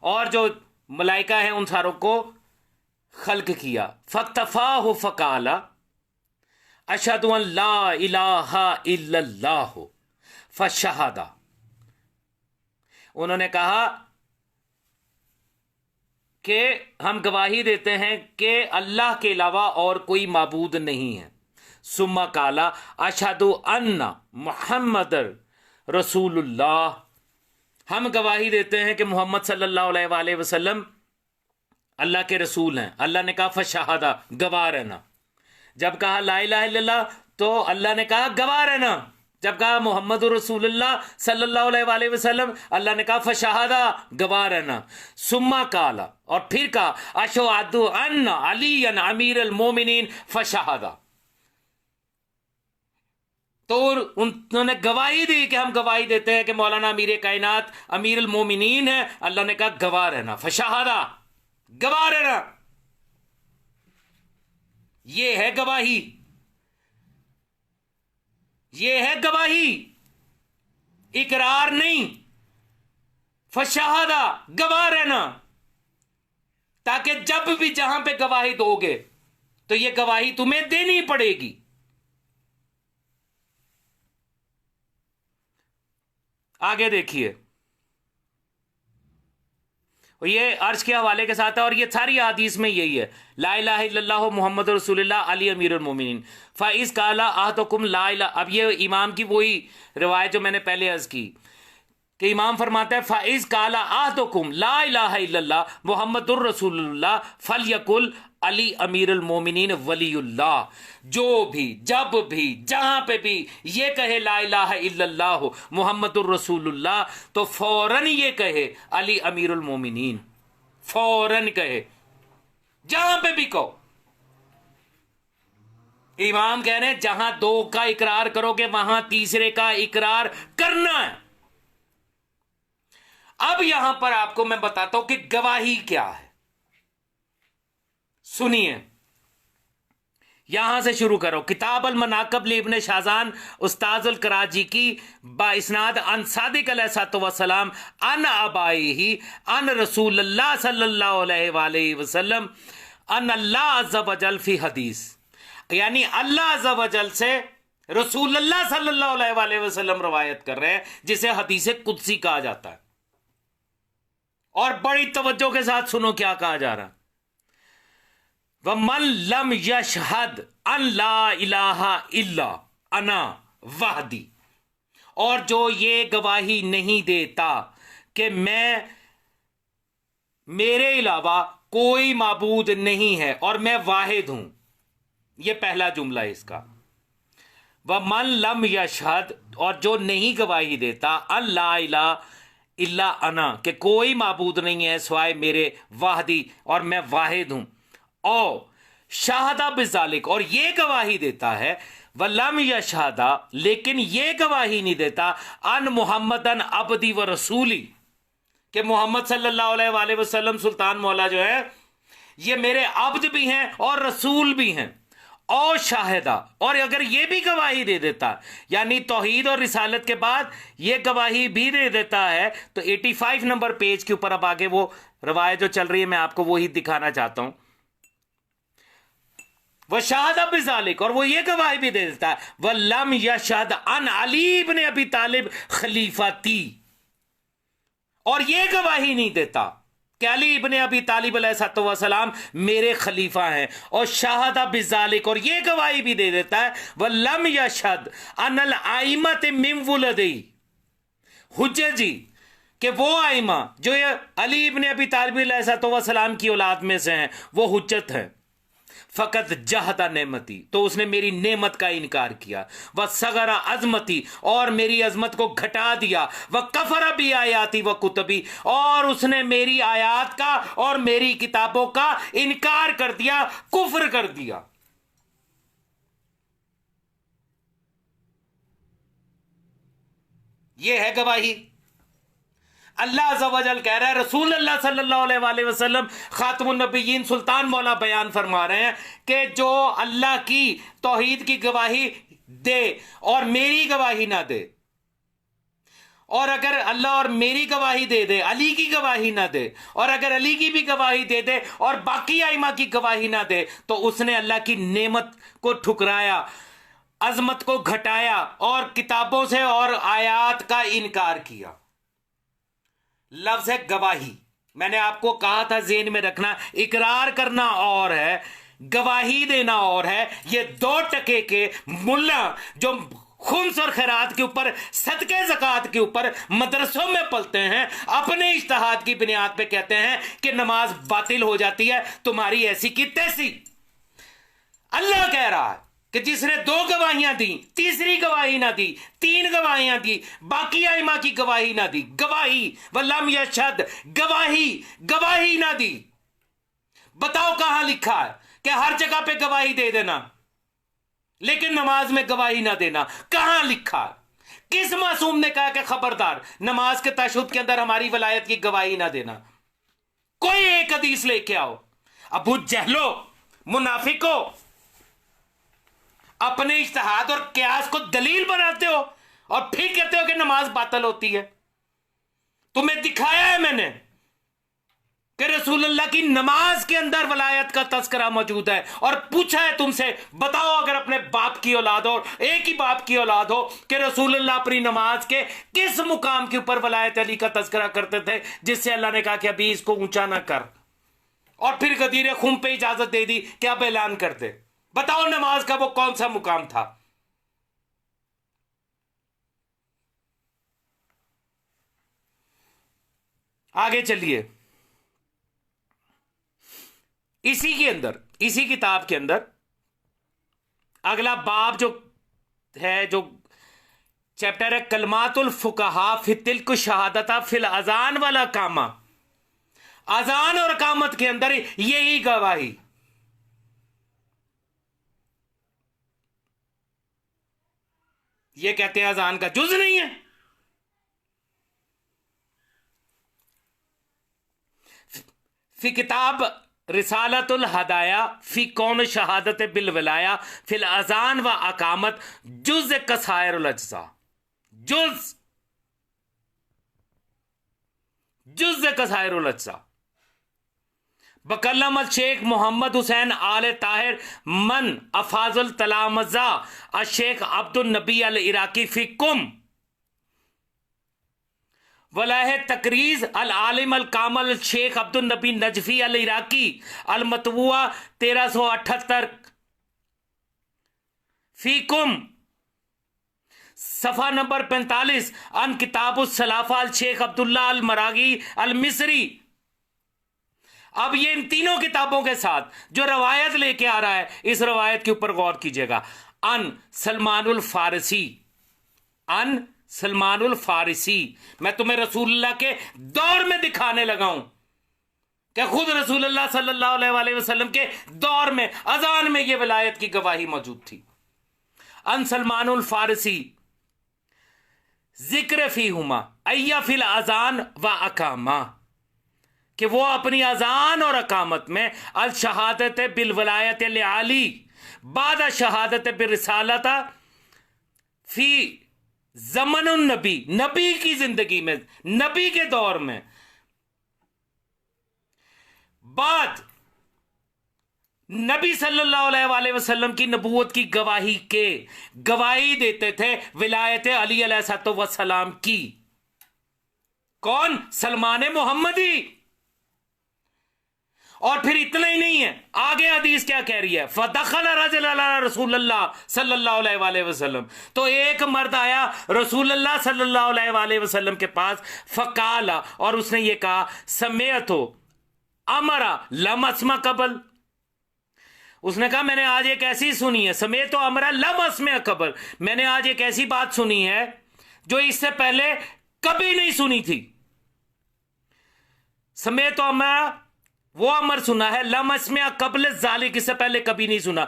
और जो मलाइका है उन सारों को खल्क किया। फक्तफाहु फकाला अशहदु अन ला इलाहा इल्लल्लाह फशहदा, उन्होंने कहा कि हम गवाही देते हैं कि अल्लाह के अलावा और कोई माबूद नहीं है। सुम्मा काला अशहदु अन्ना मुहम्मदर रसूलुल्लाह, हम गवाही देते हैं कि मोहम्मद सल्लल्लाहु अलैहि वसल्लम अल्लाह के रसूल हैं। अल्लाह ने कहा फशहदा, गवाह रहना। जब कहा ला इलाहा इल्लल्लाह तो अल्लाह ने कहा गवाह रहना। जब कहा मोहम्मद रसूलुल्लाह सल्लल्लाहु अलैहि वसल्लम, अल्लाह ने कहा फशहदा, गवाह रहना। सुम्मा काला, और फिर कहा अशहदु अन्ना अलीयन अमीरुल मोमिनीन फशहदा, तो उन्होंने गवाही दी कि हम गवाही देते हैं कि मौलाना अमीर कायनात अमीरुल मोमिनीन है। अल्लाह ने कहा गवाह रहना, फशहदा, गवाह रहना। ये है गवाही, ये है गवाही, इकरार नहीं। फशहदा, गवाह रहना, ताकि जब भी जहां पे गवाही दोगे तो ये गवाही तुम्हें देनी पड़ेगी। आगे देखिए, ये अर्श के हवाले के साथ है, और ये सारी हदीस में यही है, ला इलाहा इल्लल्लाह मुहम्मद रसूलुल्लाह अली अमीरुल मोमिनीन फ़ाइज़ काला अहदुकुम ला इलाहा। अब ये इमाम की वही रिवायत जो मैंने पहले अर्ज की, कि इमाम फरमाता है फ़ाइज़ काला अहदुकुम ला इलाहा इल्लल्लाह मुहम्मदुर रसूलुल्लाह फलयकुल अली अमीरुल मोमिनीन वलीउल्लाह, जो भी जब भी जहां पे भी ये कहे ला इलाहा इल्लल्लाह मुहम्मदुर रसूलुल्लाह, तो फौरन ये कहे अली अमीरुल मोमिनीन, फौरन कहे, जहां पे भी कहो। इमाम कह रहे हैं जहां दो का इकरार करोगे वहां तीसरे का इकरार करना है। अब यहां पर आपको मैं बताता हूं कि गवाही क्या है। सुनिए, यहां से शुरू करो। किताब अल मनाकब इब्न शाहजान उस्ताद अल कराची की बाइस्नाद अन सादिक अलैहिस्सलाम अन अबाई अन रसूलुल्लाह सल्लल्लाहु अलैहि वसल्लम अन अल्लाह अज़्ज़ा वजल फी हदीस, यानी अल्लाह अज़्ज़ा वजल से रसूलुल्लाह सल्लल्लाहु अलैहि वसल्लम रवायत कर रहे हैं, जिसे हदीस कुदसी कहा जाता है। और बड़ी तवज्जो के साथ सुनो क्या कहा जा रहा है। वमन लम यशहद अन ला इलाहा इल्ला अना वहदी, और जो ये गवाही नहीं देता कि मेरे अलावा कोई माबूद नहीं है और मैं वाहिद हूं, ये पहला जुमला है इसका। वमन लम यशहद, और जो नहीं गवाही देता, अन ला इलाहा इल्ला अना, कि कोई माबूद नहीं है सिवाय मेरे, वाहदी, और मैं वाहिद हूं, ओ शाहदा बिजालिक, और ये गवाही देता है, वलम यशहदा, लेकिन ये गवाही नहीं देता, अन मुहम्मदन अब्दी व रसूली, कि मोहम्मद सल्लल्लाहु अलैहि वसल्लम सुल्तान मौला जो है ये मेरे अब्द भी हैं और रसूल भी हैं, और शाहिदा, और अगर ये भी गवाही दे देता, यानी तौहीद और रिसालत के बाद ये गवाही भी दे देता है, तो 85 नंबर पेज के ऊपर अब आगे वो रवायत जो चल रही है मैं आपको वही दिखाना चाहता हूं। वह शाहदा बिजालिक, और वो ये गवाही भी दे देता है, वह लम यशहद अन अली इब्न अबी तालिब खलीफती, और ये गवाही नहीं देता कि अली इब्न अबी तालिब अलैहिस्सलाम मेरे खलीफा हैं, और शाहदा बिजालिक, और ये गवाही भी दे देता है, वह लम यशहद अनल आइमत मिन वुलदी हुज्जजी, कि वो आइमा जो ये अली इब्न अबी तालिब अलैहिस्सलाम की औलाद में से हैं वो हुज्जत है, फ़कत जहदा नेमती, तो उसने मेरी नेमत का इनकार किया, वह सगरा अजमती, और मेरी अजमत को घटा दिया, वह कफरा भी आयाती व कुतबी, और उसने मेरी आयात का और मेरी किताबों का इनकार कर दिया, कुफ्र कर दिया। यह है गवाही। अल्लाह अज़्ज़ा वजल कह रहा है, रसूल अल्लाह सल्लल्लाहु अलैहि वसल्लम खातमुन नबिय्यीन सुल्तान मौला बयान फरमा रहे हैं कि जो अल्लाह की तौहीद की गवाही दे और मेरी गवाही ना दे, और अगर अल्लाह और मेरी गवाही दे दे, अली की गवाही ना दे, और अगर अली की भी गवाही दे दे और बाकी आइमा की गवाही ना दे, तो उसने अल्लाह की नेमत को ठुकराया, अजमत को घटाया, और किताबों से और आयात का इनकार किया। लफ्ज है गवाही। मैंने आपको कहा था ज़हन में रखना, इकरार करना और है, गवाही देना और है। ये 2 टके के मुल्ला जो खुम्स और खैरात के ऊपर, सदके ज़कात के ऊपर मदरसों में पलते हैं, अपने इज्तिहाद की बुनियाद पे कहते हैं कि नमाज बातिल हो जाती है, तुम्हारी ऐसी की तैसी। अल्लाह कह रहा है कि जिसने 2 गवाहियां दी, तीसरी गवाही ना दी, 3 गवाहियां दी, बाकी आइमा की गवाही ना दी, गवाही वल्लम यशहद, गवाही ना दी। बताओ कहां लिखा है कि हर जगह पे गवाही दे देना लेकिन नमाज में गवाही ना देना? कहां लिखा है? किस मासूम ने कहा कि खबरदार नमाज के तशहुद के अंदर हमारी वलायत की गवाही ना देना? कोई एक हदीस लेके आओ। अबू जहलो, मुनाफिको, अपने इज्तिहाद और कियास को दलील बनाते हो और फिर कहते हो कि नमाज बातिल होती है। तुम्हें दिखाया है मैंने कि रसूलुल्लाह की नमाज के अंदर वलायत का तस्करा मौजूद है, और पूछा है तुमसे, बताओ अगर अपने बाप की औलाद हो, एक ही बाप की औलाद हो, कि रसूलुल्लाह अपनी नमाज के किस मुकाम के ऊपर वलायत अली का तस्करा करते थे जिससे अल्लाह ने कहा कि अभी इसको ऊंचा ना कर, और फिर गदीर खुम पे इजाजत दे दी कि अब ऐलान कर दे। बताओ नमाज का वो कौन सा मुकाम था? आगे चलिए। इसी के अंदर, इसी किताब के अंदर अगला बाब जो है, जो चैप्टर है, कलमातुल फुकहा फी तिल्क शहादता फिल अजान वाला कामा, अजान और कामत के अंदर यही गवाही। ये कहते हैं अजान का जुज नहीं है। फी किताब रिसालतुल हदाया फी कौन शहादत बिल विलाया फिल अजान व अकामत जुज कसायरुल अज्जा, जुज कसायरुल अज्जा। बकल्लम शेख मोहम्मद हुसैन आल ताहिर मन अफाजुल तलामजा शेख अब्दुल नबी अल इराकी फी कुम वलाह तकरीज अल आलिम अल कामल शेख अब्दुल नबी नजफी अल इराकी अल मतबुआ 1378 फी कुम सफ़ा नंबर 45 अन किताबुस सलाफा अल शेख अब्दुल्ला अल मरागी अल मिस्री। अब ये इन तीनों किताबों के साथ जो रवायत लेके आ रहा है, इस रवायत के ऊपर गौर कीजिएगा। अन सलमानुल फारसी, अन सलमानुल फारसी, मैं तुम्हें रसूलुल्लाह के दौर में दिखाने लगा हूं कि खुद रसूलुल्लाह सल्लल्लाहु अलैहि वसल्लम के दौर में अजान में यह विलायत की गवाही मौजूद थी। अन सलमानुल फारसी जिक्र फी हुमा अय्या फिल अजान व अकामा, कि वो अपनी अजान और अकामत में अल शहादत बिल वलायत आली बाद शहादत बिल रिसालता फी ज़मनुन नबी, नबी की जिंदगी में, नबी के दौर में, बाद नबी सल्लल्लाहु अलैहि वसल्लम की नबूवत की गवाही के गवाही देते थे विलायत अली अलैहिस्सलाम की। कौन? सलमान मोहम्मदी। और फिर इतना ही नहीं है, आगे हदीस क्या कह रही है? फदखल रजुल अला रसूलुल्लाह सल्लल्लाहु अलैहि वसल्लम, तो एक मर्द आया रसूलुल्लाह सल्लल्लाहु अलैहि वसल्लम के पास, फकाला, और उसने ये कहा, समेत हो अमरा लम अस्मा कबल, उसने कहा मैंने आज एक ऐसी सुनी है, समेत तो अमरा लम अस्मा कबल, मैंने आज एक ऐसी बात सुनी है जो इससे पहले कभी नहीं सुनी थी। समेत तो अमरा, वो अमर सुना है, लमस्मिया कबल जालिक, इससे पहले कभी नहीं सुना।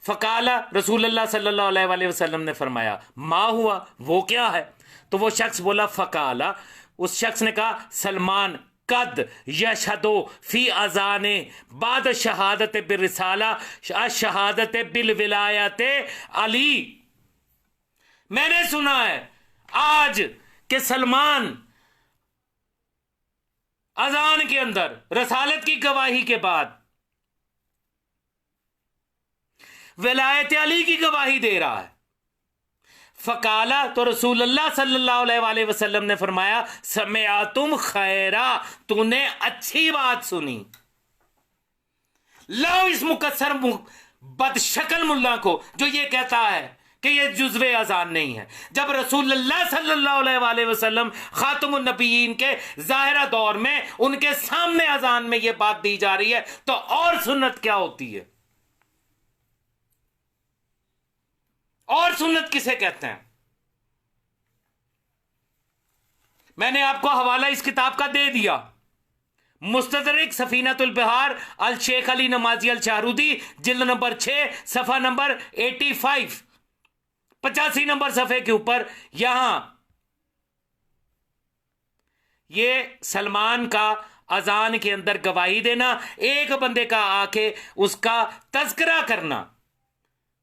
फकाला, रसूलुल्लाह सल्लल्लाहु अलैहि वसल्लम ने फरमाया, मा हुआ, वो क्या है? तो वो शख्स बोला, फकाला, उस शख्स ने कहा, सलमान कद यशहदो फी अजाने बाद शहादत बिल रिसाला शहादत बिल विलायत अली, मैंने सुना है आज कि सलमान अजान के अंदर रसालत की गवाही के बाद विलायत अली की गवाही दे रहा है। फकाला, तो रसूलुल्लाह सल्लल्लाहु अलैहि वसल्लम ने फरमाया, समिआ तुम खैरा, तूने अच्छी बात सुनी। लो इस मुकस्सर बदशक्ल मुल्ला को जो ये कहता है कि ये जुज़्वे अजान नहीं है, जब रसूलुल्लाह सल्लल्लाहु अलैहि वसल्लम खातमुन नबीयीन के ज़ाहिरा दौर में उनके सामने अजान में ये बात दी जा रही है, तो और सुन्नत क्या होती है? और सुन्नत किसे कहते हैं? मैंने आपको हवाला इस किताब का दे दिया, मुस्तदरिक सफीनतुल बिहार अल शेख अली नमाजी अल शाहरुदी, जिल्द नंबर 6 सफा नंबर 85, 85 नंबर सफे के ऊपर। यहां ये सलमान का अजान के अंदर गवाही देना, एक बंदे का आके उसका तज़किरा करना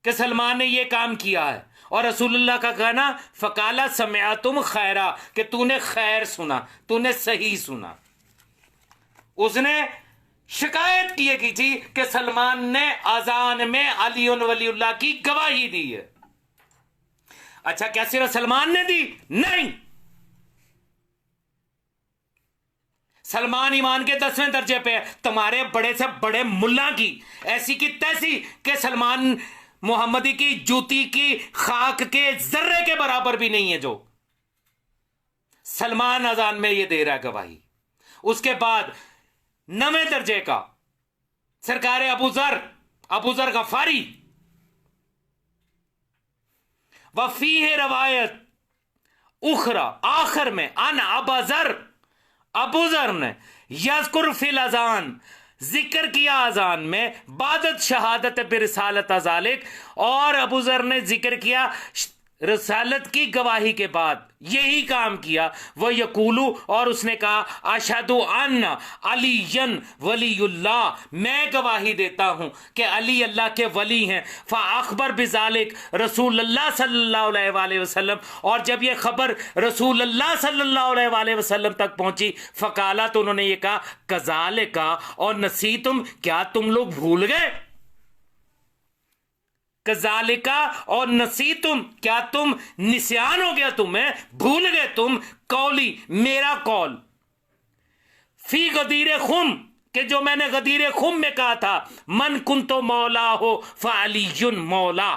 कि सलमान ने ये काम किया है, और रसूलुल्लाह का कहना, फकाला समिआ तुम खैरा, कि तूने खैर सुना, तूने सही सुना। उसने शिकायत की थी कि सलमान ने अजान में अली वलीउल्लाह की गवाही दी है। अच्छा, क्या सिर्फ सलमान ने दी? नहीं, सलमान ईमान के 10वें दर्जे पे है। तुम्हारे बड़े से बड़े मुल्ला की ऐसी की तैसी कि सलमान मोहम्मदी की जूती की खाक के जर्रे के बराबर भी नहीं है जो सलमान अजान में ये दे रहा है गवाही। उसके बाद 9वें दर्जे का सरकार अबू जर गफारी, वफी है रवायत उखरा, आखिर में अन अबू जर ने यज़कुर फिल अजान, जिक्र किया अजान में बादत शहादत बिरसालत ज़ालिक, और अबू जर ने जिक्र किया रसालत की गवाही के बाद यही काम किया। वह यकूलू, और उसने कहा, अशहदु अन्ना अलीयन वलीयुल्लाह, मैं गवाही देता हूं कि अली अल्लाह के वली हैं। फ़अख़बर बिज़ालिक रसूलुल्लाह सल्लल्लाहु अलैहि वसल्लम, और जब यह खबर रसूलुल्लाह सल्लल्लाहु अलैहि वसल्लम तक पहुंची, फ़काला, तो उन्होंने ये कहा, कज़ालिका और नसीतुम, क्या तुम लोग भूल गए? कज़ालिका और नसीतुम, क्या तुम निस्यान हो गया, तुम्हें भूल गए तुम, कौली, मेरा कौल, फी गदीर खुम, कि जो मैंने गदीर खुम में कहा था, मन कुंतो मौला हो फ़अलियुन मौला।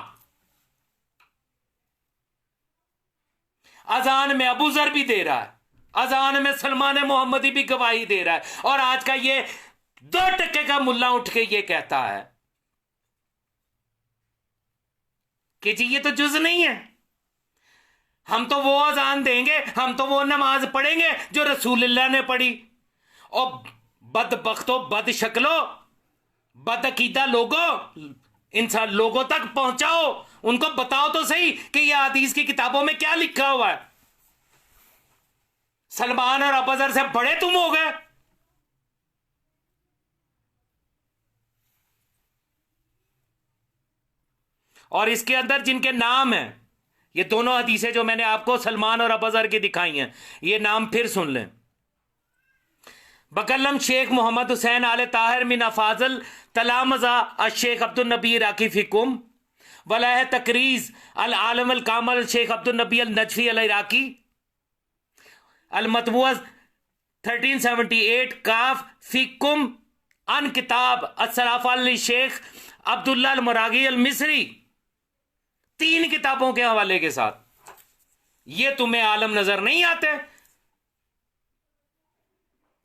अजान में अबू जर भी दे रहा है, अजान में सलमान मोहम्मदी भी गवाही दे रहा है, और आज का ये 2% का मुल्ला उठ के ये कहता है कि जी ये तो जुज नहीं है, हम तो वो अजान देंगे, हम तो वो नमाज पढ़ेंगे जो रसूलुल्लाह ने पढ़ी। और बदबख्तो, बद शक्लो, बद अकीदा लोगों, इंसान लोगों तक पहुंचाओ, उनको बताओ तो सही कि ये हदीस की किताबों में क्या लिखा हुआ है। सलमान और अबूजर से बड़े तुम हो गए। और इसके अंदर जिनके नाम हैं, ये दोनों हदीसें जो मैंने आपको सलमान और अबूजर की दिखाई हैं, ये नाम फिर सुन लें। बकलम शेख मोहम्मद हुसैन आले ताहिर मिन अफाजल तलामजा शेख अब्दुल नबी इराकी फिकुम वलाह तकरीज अल आलम अल कामल शेख अब्दुल नबी अल नजफी अल इराकी अल मतबूआ 1378 काफ फिकुम अन किताब असराफा अल शेख अब्दुल्ला अल मरागी अल मिस्री, 3 किताबों के हवाले के साथ। ये तुम्हें आलम नजर नहीं आते?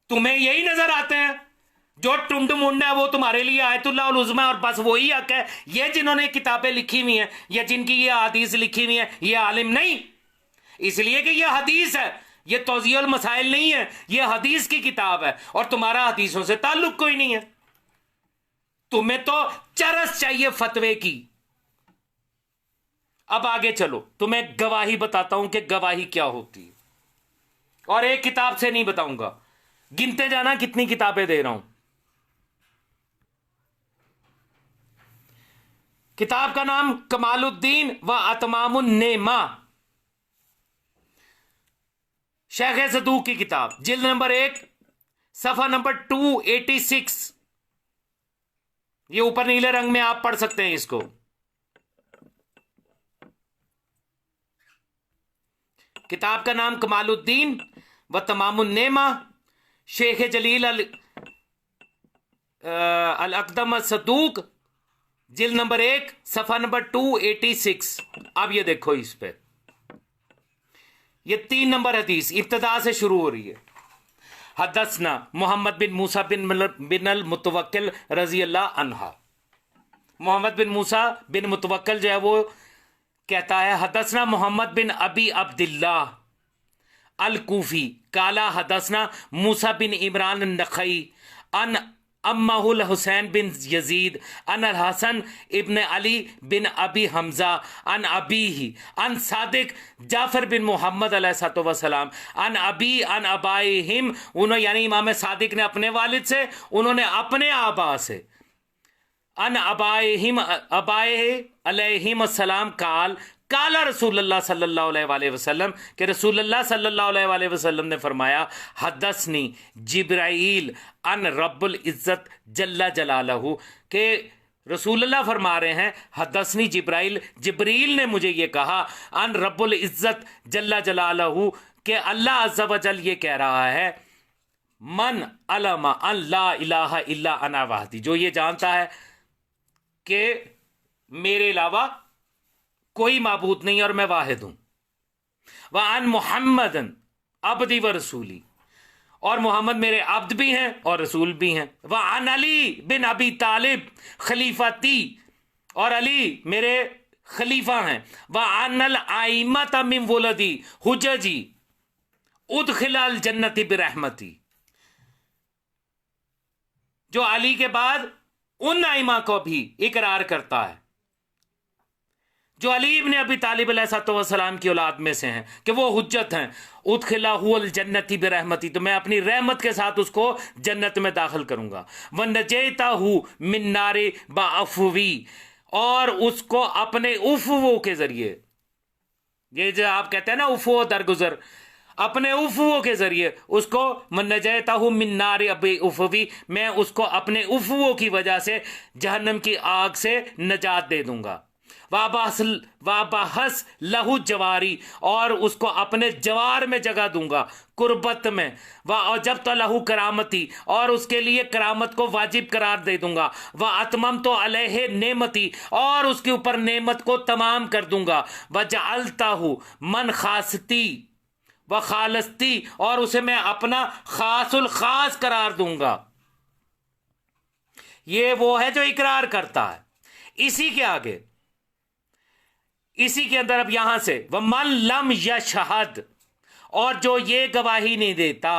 तुम्हें यही नजर आते हैं जो टुंड मुंड है वो तुम्हारे लिए आयतुल्लाह उल उज़्मा और बस वही हक है। ये जिन्होंने किताबें लिखी हुई हैं या जिनकी ये हदीस लिखी हुई है, ये आलिम नहीं, इसलिए कि ये हदीस है, ये तौज़ीउल मसाइल नहीं है, ये हदीस की किताब है, और तुम्हारा हदीसों से ताल्लुक कोई नहीं है। तुम्हें तो चरस चाहिए फतवे की। अब आगे चलो, तुम्हें गवाही बताता हूं कि गवाही क्या होती है, और एक किताब से नहीं बताऊंगा, गिनते जाना कितनी किताबें दे रहा हूं। किताब का नाम कमालुद्दीन व अतमामुन नेमा, शेख सदूक की किताब, जिल्द नंबर 1, सफा नंबर 286। ये ऊपर नीले रंग में आप पढ़ सकते हैं इसको। किताब का नाम कमालुद्दीन व तमामुन नेमा, शेख जलील अल अकदम सदूक, जिल्द नंबर 1, सफा नंबर 286। अब ये देखो, इस पे ये 3 नंबर हदीस इब्तिदा से शुरू हो रही है। हदसना मोहम्मद बिन मूसा बिन अल मुतवक्किल रजी अल्लाह अन्हा। मोहम्मद बिन मूसा बिन मुतवक्किल जो है वो कहता है, हदसना मोहम्मद बिन अबी अब्दिल्लाह अल कूफी काला हदसना मूसा बिन इमरान नखई अन अम्माहुल हुसैन बिन यजीद अन अल हसन इब्न अली बिन अबी हमजा अन अबीही अन सादिक जाफर बिन मोहम्मद अलैहिस्सलातु वस्सलाम अन अबी अन अबाइहिम, उन्होंने यानी इमाम सादिक ने अपने वालिद से, उन्होंने अपने आबा से, अन अबाइहिम अबाए अलैहिम अस्सलाम काल काला रसूलुल्लाह सल्लल्लाहु अलैहि वसल्लम, कि रसूलुल्लाह सल्लल्लाहु अलैहि वसल्लम ने फरमाया, हदसनी जिब्राइल अन रब्बुल इज्जत जल्ला जलालहू, के रसूलुल्लाह फरमा रहे हैं, हदसनी जिब्राइल, जिब्रील ने मुझे ये कहा, अन रब्बुल इज्जत जल्ला जलालहू, के अल्लाह अज़्ज़ा वजल ये कह रहा है, मन अलमा अन ला इलाहा इल्ला अना वाहदी, जो ये जानता है कि मेरे अलावा कोई माबूद नहीं और मैं वाहिद हूं, वह अन मुहम्मदन अब्दी व रसूली, और मोहम्मद मेरे अब्द भी हैं और रसूल भी हैं, वह अन अली बिन अबी तालिब खलीफती, और अली मेरे खलीफा हैं, वह अन अल आइमत मिन वलदी हुज्जजी उदखिलल जन्नति बिरहमती, जो अली के बाद उन आइमा को भी इकरार करता है जो अली इब्न अबी तालिब अलैहिस्सलाम की औलाद में से हैं कि वो हुज्जत हैं, उदखिलाहुल जन्नती बिरहमती, तो मैं अपनी रहमत के साथ उसको जन्नत में दाखिल करूंगा। व नजैताहु मिन नारे बाअफ़वी, और उसको अपने उफ़वों के जरिए, ये जो आप कहते हैं ना उफ़वो दरगुजर, अपने उफ़वों के जरिए उसको मन नजैताहु मिन नारे अबी उफ़वी, मैं उसको अपने उफ़वों की वजह से जहन्नम की आग से नजात दे दूंगा। वाबाहस लहू जवारी, और उसको अपने जवार में जगह दूंगा, कुर्बत में। और जब तो लहू करामती, और उसके लिए करामत को वाजिब करार दे दूंगा। वह अतमम तो अलैहि नेमती, और उसके ऊपर नेमत को तमाम कर दूंगा। वह जअलताहु मन खासती व खालस्ती, और उसे मैं अपना खासुल खास करार दूंगा। ये वो है जो इकरार करता है। इसी के आगे, इसी के अंदर अब यहां से वह मन लम यशहद, और जो ये गवाही नहीं देता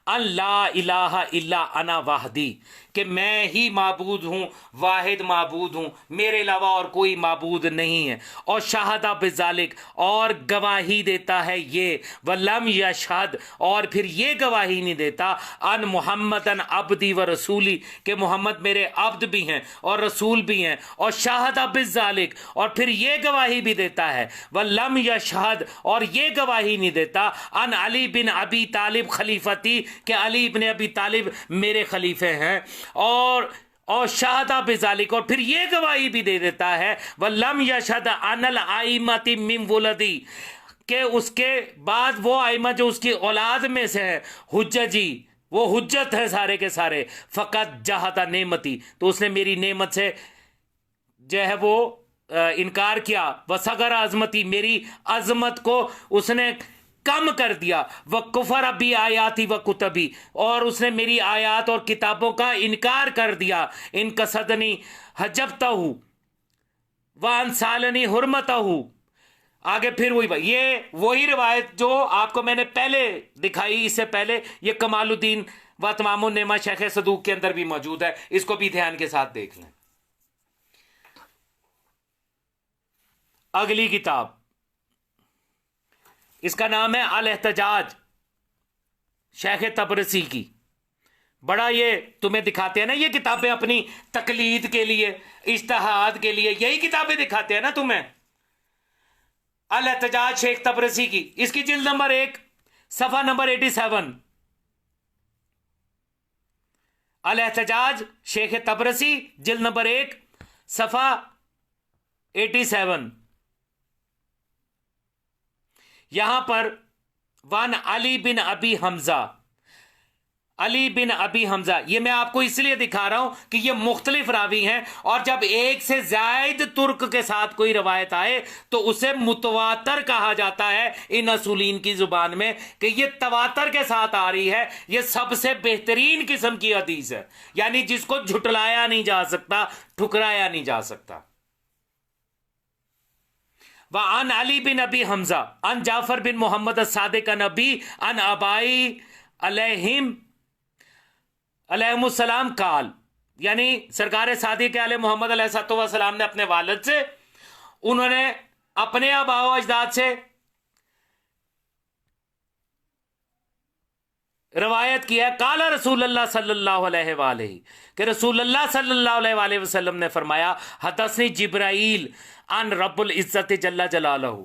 अल्ला इलाहा इल्ला अना वाहदी, कि मैं ही माबूद हूं, वाहिद माबूद हूं, मेरे अलावा और कोई माबूद नहीं है। और शाहदा बिजालिक, और गवाही देता है ये, वलम यशहद, और फिर ये गवाही नहीं देता अन मुहम्मदन अब्दी व रसूली, कि मोहम्मद मेरे अब्द भी हैं और रसूल भी हैं। और शाहदा बिजालिक, और फिर ये गवाही भी देता है वलम यशहद, और ये गवाही नहीं देता अन अली बिन अबी तालिब खलीफती, कि अली बिन अबी तालिब मेरे खलीफे हैं। और शाहदा बिजालिक, और फिर ये गवाही भी दे देता है वलम यशहद अनल आइमती मिन वुलदी, के उसके बाद वो आइमा जो उसकी औलाद में से है, हुज्जजी, वो हुज्जत है सारे के सारे। फ़कत जहदा नेमती, तो उसने मेरी नेमत से जो है वो इनकार किया। वसगर अजमती, मेरी अजमत को उसने कम कर दिया। वह कुफर अभी आयाती व कुतबी, और उसने मेरी आयात और किताबों का इनकार कर दिया। इनका सदनी हजबतहू व अनसालनी हुरमतहू। आगे फिर ये वही रिवायत जो आपको मैंने पहले दिखाई, इससे पहले, ये कमालुद्दीन व तमामुन नेमा शेख सदूक के अंदर भी मौजूद है। इसको भी ध्यान के साथ देख लें। अगली किताब, इसका नाम है अल एहतजाज, शेख तबरसी की। बड़ा ये तुम्हें दिखाते हैं ना ये किताबें अपनी तकलीद के लिए, इज्तिहाद के लिए, यही किताबें दिखाते हैं ना तुम्हें। अल एहतजाज शेख तबरसी की, इसकी जिल्द नंबर 1 सफा नंबर 87। अल एहतजाज शेख तबरसी, जिल्द नंबर 1 सफा 87। यहां पर वन अली बिन अबी हमजा, अली बिन अबी हमजा, ये मैं आपको इसलिए दिखा रहा हूं कि ये मुख्तलिफ रावी हैं, और जब एक से जायद तुर्क के साथ कोई रवायत आए तो उसे मुतवातर कहा जाता है इन असूलीन की जुबान में, कि ये तवातर के साथ आ रही है, ये सबसे बेहतरीन किस्म की हदीस है, यानी जिसको झुटलाया नहीं जा सकता, ठुकराया नहीं जा सकता। व अन अली बिन अबी हमजा अन जाफर बिन मोहम्मद सादिक नबी अन अबाई अलैहिमुस्सलाम काल, यानी सरकार सादिक आले मोहम्मद अलैहिस्सलाम ने अपने वालिद से, उन्होंने अपने आबाओ अजदाद से रवायत किया, काला रसूलुल्लाह सल्लल्लाहु अलैहि वसल्लम, कि रसूलुल्लाह सल्लल्लाहु अलैहि वसल्लम ने फरमाया, हदसनी जिब्राइल अन रब्बुल इज्जत जल्ला जलालहू,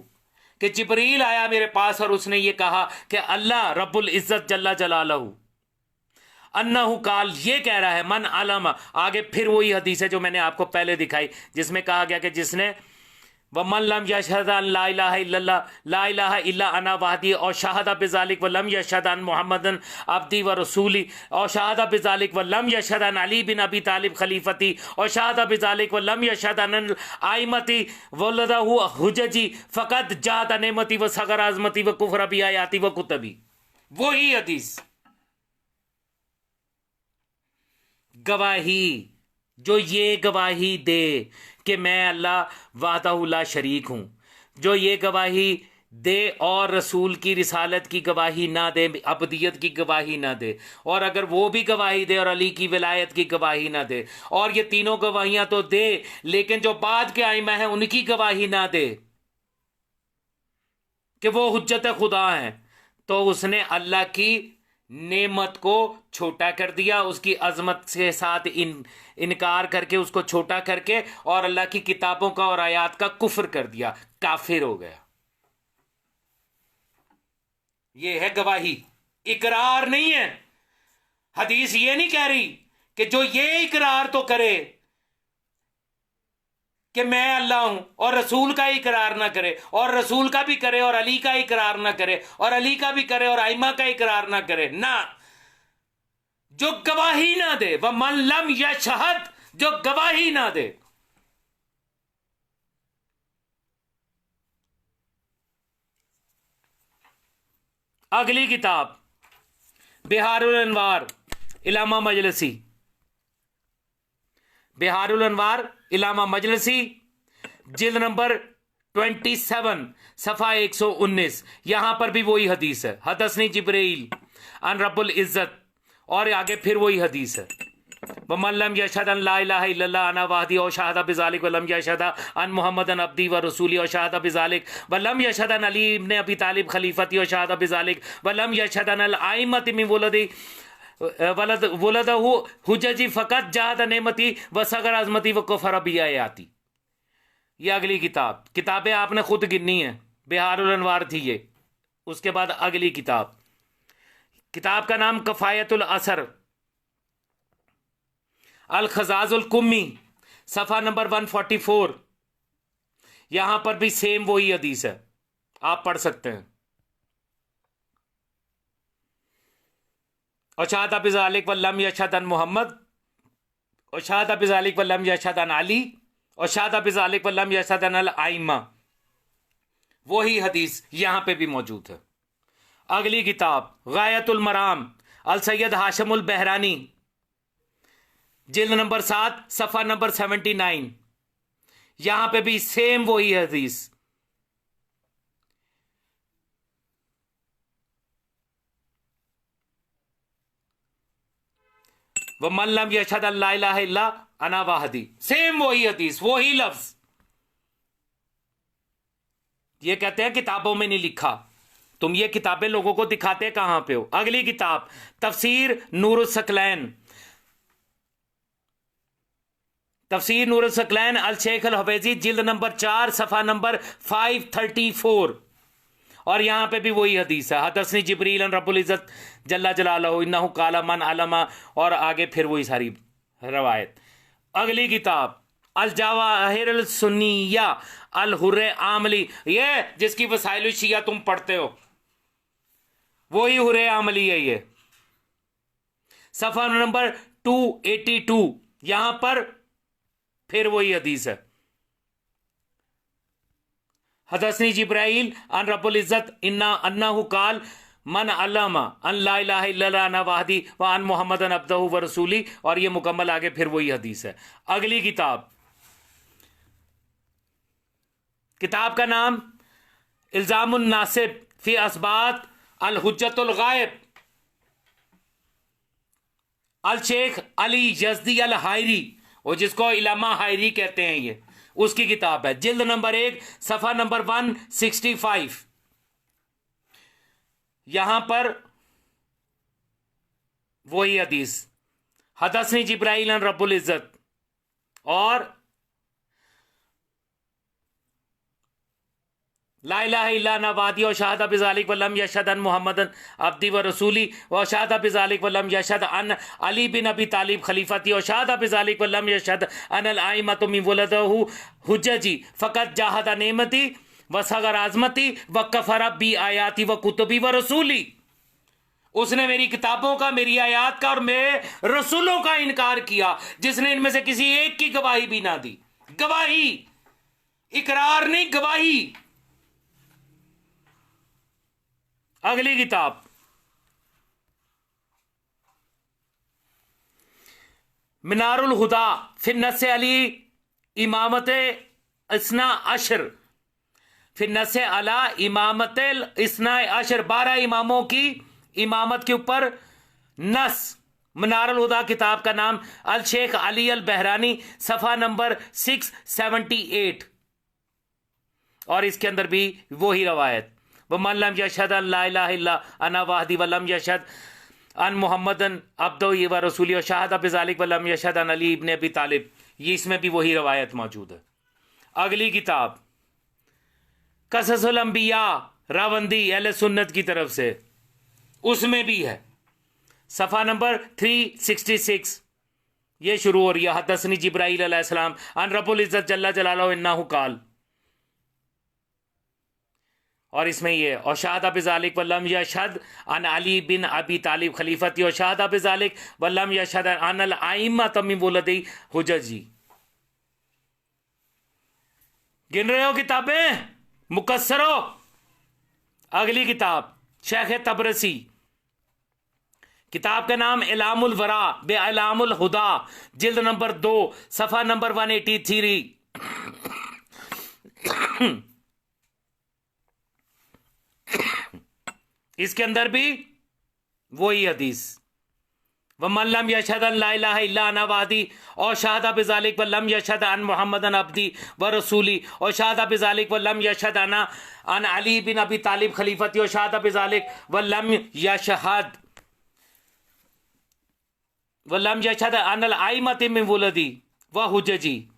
कि जिब्रील आया मेरे पास और उसने ये कहा कि अल्लाह रब्बुल इज्जत जल्ला जलालहू अन्नहु काल, ये कह रहा है मन अलम। आगे फिर वही हदीस है जो मैंने आपको पहले दिखाई, जिसमें कहा गया कि जिसने वमन लम यशहद अन ला इलाहा इल्लल्लाह ला इलाहा इल्ला अना वाहदी, और शाहदा बिजालिक वलम यशहद अन मुहम्मदन अब्दी व रसूली, और शाहदा बिजालिक वलम यशहद अन अली बिन अबी तालिब खलीफती, और शाहदा बिजालिक वलम यशहद अन आइमती वलदहु हुजजी फ़कत जात नेमती व सगर आज़मती व कुफर भी आयाती व कुतबी। वही हदीस, गवाही, जो ये गवाही दे कि मैं अल्लाह वाहदाहु ला शरीक हूं, जो ये गवाही दे और रसूल की रिसालत की गवाही ना दे, अबदियत की गवाही ना दे, और अगर वो भी गवाही दे और अली की विलायत की गवाही ना दे, और ये तीनों गवाहियां तो दे लेकिन जो बाद के आइमा है उनकी गवाही ना दे कि वो हुज्जत खुदा हैं, तो उसने अल्लाह की नेमत को छोटा कर दिया, उसकी अजमत के साथ इनकार करके, उसको छोटा करके, और अल्लाह की किताबों का और आयात का कुफ्र कर दिया, काफिर हो गया। ये है गवाही, इकरार नहीं है। हदीस ये नहीं कह रही कि जो ये इकरार तो करे कि मैं अल्लाह हूं और रसूल का इकरार ना करे, और रसूल का भी करे और अली का इकरार ना करे, और अली का भी करे और आइमा का इकरार ना करे, ना, जो गवाही ना दे, वह मन लम या शहद, जो गवाही ना दे। अगली किताब बिहारुल अनवार इलामा मजलसी, बिहारुल अनवार इलामा मजलसी, जिल्द नंबर 27 सफ़ा 119। यहां पर भी वही हदीस है, हदसनी जिब्रील अन रब्बुल इज्जत, और आगे फिर वही हदीस है, वमल्लम यशहद अन ला इलाहा इल्लल्लाह अना वाहदी और शहादा बिजालिक वलम यशहद अन मुहम्मदन अब्दी व रसूली और शहादा बिजालिक वलम यशहद अन अली इब्न अबी तालिब खलीफती और शहादा बिजालिक वलम यशहद अन अल आइमत मिन वलदी वलदहु हुज्जजी फ़क़त जहद नेमती व सगर अज़मती व कफ़र बि आयाती। ये अगली किताब, किताबें आपने खुद गिननी है, बिहारुल अनवार थी ये। उसके बाद अगली किताब, किताब का नाम कफ़ायतुल असर अल खजाजुल कुम्मी, सफ़ा नंबर 144। यहां पर भी सेम वही हदीस है, आप पढ़ सकते हैं। और शाहदा बिजालिक वल्लम यशहद अन मोहम्मद, और शाहदा बिजालिक वल्लम यशहद अन अली, और शाहदा बिजालिक वल्लम यशहद अन अल आइमा। वही हदीस यहां पे भी मौजूद है। अगली किताब गायतुल मराम अल सैयद हाशिमुल बहरानी, जिल्द नंबर 7 सफ़ा नंबर 79। यहां पे भी सेम वही हदीस। वह मल्लम यशहद अल्ला इलाहा इल्ला अना वाहदी, सेम वही हदीस, वही लफ्ज। ये कहते हैं किताबों में नहीं लिखा, तुम ये किताबें लोगों को दिखाते कहां पे हो। अगली किताब तफसीर नूरुस सकलैन, तफसीर नूरुस सकलैन अल शेख अल हवेजी, जिल्द नंबर 4 सफ़ा नंबर 534। और यहां पे भी वही हदीस है, हदसनी जिब्रील अन रब्बुल इज्जत जल्ला जलालहु इन्नहु काला मन अलमा, और आगे फिर वही सारी रवायत। अगली किताब अल जवाहिरुल सुन्निया अल हुर्रे आमली, ये जिसकी वसाइल शिया तुम पढ़ते हो, वही हुर्रे आमली है ये, सफ़ा नंबर 282। यहां पर फिर वही हदीस है, हदसनी जिब्राइल अन रब्बुल इज्जत इन्ना अन्नहु काल मन अल्लामा अन ला इलाहा इल्लल्लाह अना वाहदी व अन मुहम्मदन अब्दहु व रसूली, और ये मुकम्मल आगे फिर वही हदीस है। अगली किताब, किताब का नाम इल्जामुन नासिब फी असबात अल हुज्जतुल गायब अल शेख अली यजदी अल हायरी, और जिसको इलामा हायरी कहते हैं, ये उसकी किताब है, जिल्द नंबर 1 सफ़ा नंबर 165। यहां पर वही हदीस, हदसनी जिब्राइल अन रब्बुल इज्जत, और ला इलाहा इल्ला अना वादी और शहादा बिजालिक वल्लम यशहद अन मुहम्मदन अब्दी व रसूली व शहादा बिजालिक वल्लम यशहद अन अली बिन अबी तालिब खलीफती और शहादा बिजालिक वल्लम यशहद अन अल आइमतु मिन वलदहु हुज्जजी फ़क़त जहद नेमती व सगर आज़मती व कफ़र बि आयाती व कुतुबी व रसूली। उसने मेरी किताबों का, मेरी आयात का और मेरे रसूलों का इनकार किया, जिसने इनमें से किसी एक की गवाही भी ना दी। गवाही, इकरार नहीं, गवाही। अगली किताब मिनारुल हुदा फिर नस अली इमामत इसना अशर फिर नसे अला इमामतिल इस्ना अशर, 12 इमामों की इमामत के ऊपर नस। मनारुल हुदा किताब का नाम, अल शेख अली अल बहरानी, सफ़ा नंबर 678। और इसके अंदर भी वही रवायत, व मल्लम यशहद अन ला इलाहा इल्ला अना वाहदी वलम यशहद अन मुहम्मदन अब्दुहु व रसूली व शहादा बिज़ालिक वलम यशहद अन अली इब्न अबी तालिब। ये इसमें भी वही रवायत मौजूद है। अगली किताब कससुल अंबिया, रावंदी अहले सुन्नत की तरफ से, उसमें भी है सफ़ा नंबर 366। ये शुरू हो रही है, हदसनी जिब्राईल अलैहिस्सलाम अन रब्बुल इज्जत जल्ला जलालहु इन्नहु काल। और इसमें ये और शाहदा बिज़ालिक वल्लम यशहद अन अली बिन अबी तालिब खलीफती और शाहदा बिज़ालिक वल्लम यशहद अन अल आइम्मा तमी वलदी हुजजी। गिन रहे हो किताबें, मुकस्सरो। अगली किताब शेख तबरसी, किताब का नाम इलामुल वरा बे इलामुल हुदा, जिल्द नंबर 2, सफ़ा नंबर 183। इसके अंदर भी वही हदीस, व मल्लम यशहद अन ला इलाहा इल्ला अना वादी और शाहदा बिज़ालिक वल्लम यशहद अन मुहम्मदन अब्दी व रसूली और शाहदा बिज़ालिक वल्लम यशहद अना अन अली बिन अबी तालिब खलीफती और शाहदा बिज़ालिक वल्लम यशहद अन अल आइमति मिन वलदी व हुज्जजी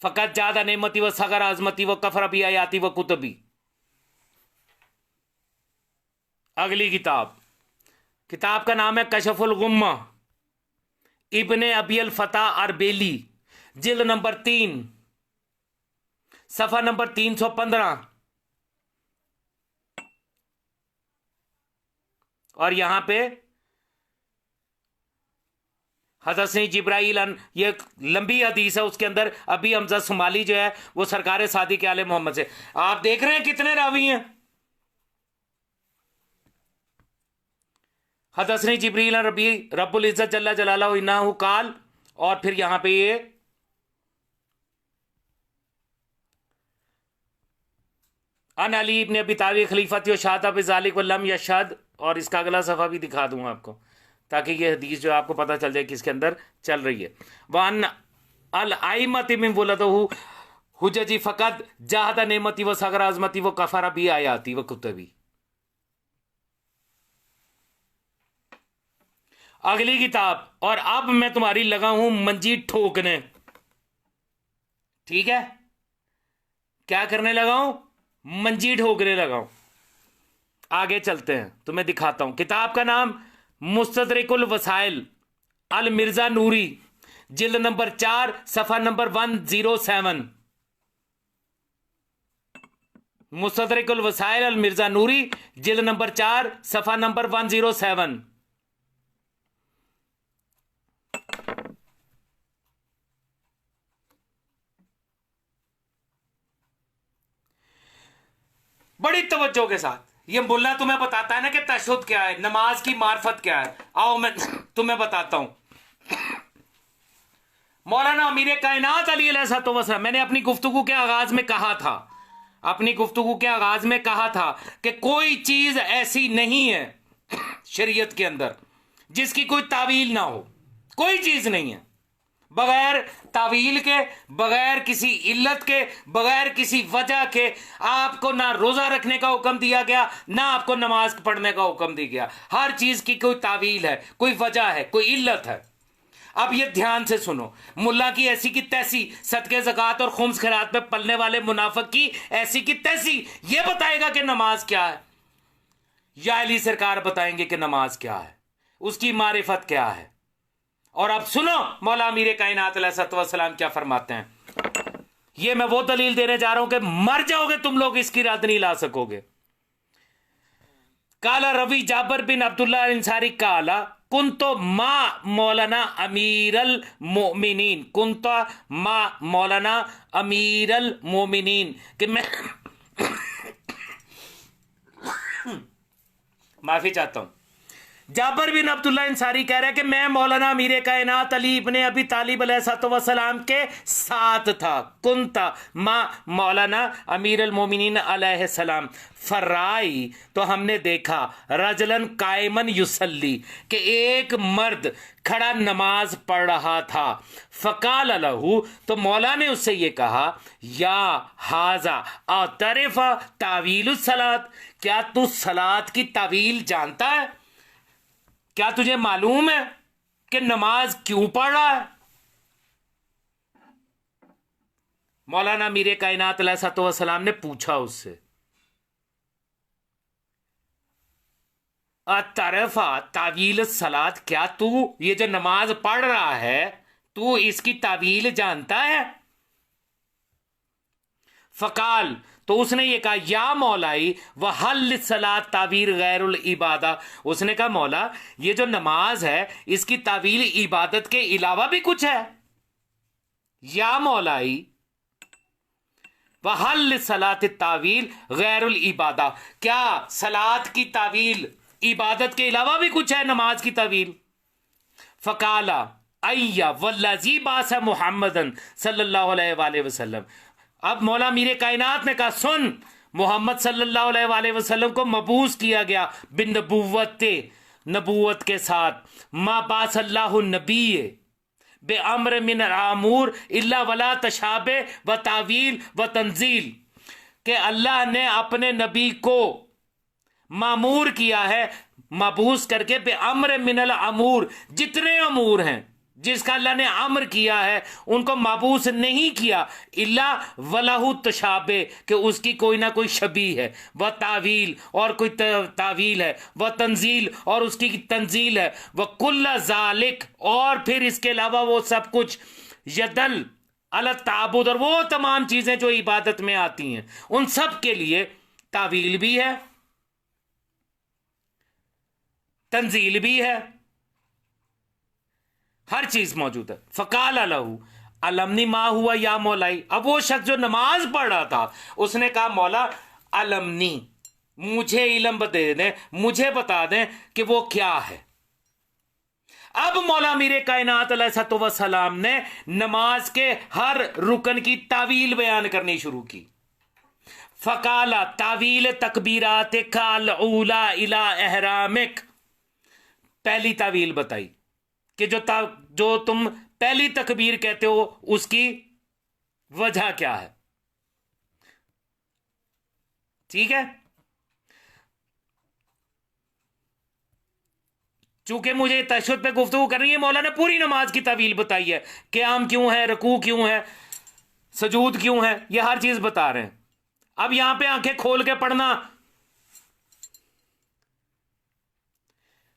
फ़क़त जादा नेमती व सगर आज़मती व कफ़र बि आयाती व कुतुबी। अगली किताब, किताब का नाम है कशफुल गुम्मा, इब्ने अबी फता अरबेली, जिल्द नंबर 3, सफ़ा नंबर 315। और यहां पे हदसनी जिब्राईल, ये लंबी हदीस है, उसके अंदर अभी हमजा सुमाली जो है वो सरकार सादिक आले मोहम्मद से। आप देख रहे हैं कितने रावी हैं। हदसनी जिब्रील रबी रब्बुल इज्जत जल्ला जलालहु इन्नहु काल। और फिर यहां पे ये अन अली इब्न अबी तालिब खलीफती व शाहदा बिज़ालिक वल्लम यशहद। और इसका अगला सफ़ा भी दिखा दूंगा आपको, ताकि ये हदीस जो आपको पता चल जाए किसके अंदर चल रही है। वन अल आइमति मिन वलदहु हुज्जजी फ़क़द जाहदा नेमती व सगर आज़मती व कफ़रा बि आयाती व कुतुबी। अगली किताब, और अब मैं तुम्हारी लगा हूं मंजी ठोकने। ठीक है, क्या करने लगा हूं? मंजी ठोकने लगा हूं। आगे चलते हैं, तुम्हें दिखाता हूं। किताब का नाम मुस्तदरिकुल वसाइल अल मिर्जा नूरी, जिल्द नंबर 4, सफ़ा नंबर 107। मुस्तदरिकुल वसाइल अल मिर्जा नूरी, जिल्द नंबर 4, सफ़ा नंबर 107। बड़ी तवज्जो के साथ ये मुल्ला तुम्हें बताता है ना कि तशहुद क्या है, नमाज की मार्फत क्या है। आओ मैं तुम्हें बताता हूं। मौलाना अमीर कायनात अली अलैहिस्सलाम, मैंने अपनी गुफ्तगू के आगाज में कहा था कि कोई चीज ऐसी नहीं है शरीयत के अंदर जिसकी कोई तावील ना हो। कोई चीज नहीं है बगैर तावील के, बगैर किसी इल्लत के, बगैर किसी वजह के आपको ना रोजा रखने का हुक्म दिया गया, ना आपको नमाज पढ़ने का हुक्म दिया गया। हर चीज की कोई तावील है, कोई वजह है, कोई इल्लत है। अब ये ध्यान से सुनो, मुल्ला की ऐसी की तैसी, सदके ज़कात और खुम्स खैरात पे पलने वाले मुनाफिक की ऐसी की तैसी ये बताएगा कि नमाज क्या है, या अली सरकार बताएंगे कि नमाज क्या है, उसकी मारिफत क्या है। और अब सुनो मौला अमीर कायनात अलैहिस्सलाम क्या फरमाते हैं। ये मैं वो दलील देने जा रहा हूं कि मर जाओगे तुम लोग, इसकी रद्द नहीं ला सकोगे। काला रवि जाबर बिन अब्दुल्ला इंसारी काला कुंतो मा मौलाना अमीरल मोमिनीन, कुंतो मा मौलाना अमीरल मोमिनीन, कि मैं माफी चाहता हूं, जाबर बिन अब्दुल्ला अंसारी कह रहा है कि मैं मौलाना अमीर कायनात अली इब्ने अबी तालिब अलैहिस्सलाम के साथ था, कुंता मा मौलाना अमीर अल मोमिनीन अलैहिस्सलाम फराई, तो हमने देखा रजलन कायमन युसल्ली के एक मर्द खड़ा नमाज पढ़ रहा था। फ़काल लहू, तो मौला ने उससे ये कहा, या हाजा अतरिफा तावील सलात, क्या तू सलात की तावील जानता है? क्या तुझे मालूम है कि नमाज क्यों पढ़ रहा है? मौलाना मीर कायनात अलैहिस्सलाम ने पूछा उससे, अतरफा तावील सलात, क्या तू ये जो नमाज पढ़ रहा है तू इसकी तावील जानता है? फ़काल, तो उसने ये कहा, या मौलाई वहल सलात तावीर गैरुल इबादा, उसने कहा मौला ये जो नमाज है इसकी तावील इबादत के अलावा भी कुछ है? या मौलाई वहल सलात तावील गैरुल इबादा, क्या सलात की तावील इबादत के अलावा भी कुछ है नमाज की तावील? फ़काला अय्या वल्लज़ी बासा मुहम्मदन सल्लल्लाहु अलैहि वसल्लम, अब मौला मीर कायनात ने कहा, सुन, मोहम्मद सल्लल्लाहु अलैहि वसल्लम को मबूस किया गया बिन नबूवत के साथ, मा बासल्लाहु नबी बे अम्र मिन आमूर इल्ला वला तशाबे व तावील व तंजील, के अल्लाह ने अपने नबी को मामूर किया है मबूस करके बे अम्र मिनल अमूर, जितने अमूर हैं जिसका अल्लाह ने अम्र किया है उनको मबूस नहीं किया, इल्ला वलहु तशाबे, कि उसकी कोई ना कोई शबी है, व तावील और कोई तावील है, व तंजील और उसकी तंजील है, व कुल्ला जालिक और फिर इसके अलावा वो सब कुछ, यदल अल ताबुद और वो तमाम चीज़ें जो इबादत में आती हैं उन सब के लिए तावील भी है, तंजील भी है, हर चीज मौजूद है। फ़काल लहू अलमनी मा हुआ या मौलाई, अब वो शख्स जो नमाज पढ़ रहा था उसने कहा, मौला अलमनी, मुझे इल्म दे दें, मुझे बता दें कि वो क्या है। अब मौला मीर कायनात अलैहिस्सलाम ने नमाज के हर रुकन की तावील बयान करनी शुरू की। फ़काला तावील तकबीरात काल ऊला इला एहरामिक, पहली तावील बताई कि जो तुम पहली तकबीर कहते हो उसकी वजह क्या है। ठीक है, चूंकि मुझे तशहुद पे गुफ्तगू करनी है, मौला ने पूरी नमाज की तावील बताई है, क़याम क्यों है, रुकू क्यों है, सजूद क्यों है, ये हर चीज बता रहे हैं। अब यहां पे आंखें खोल के पढ़ना।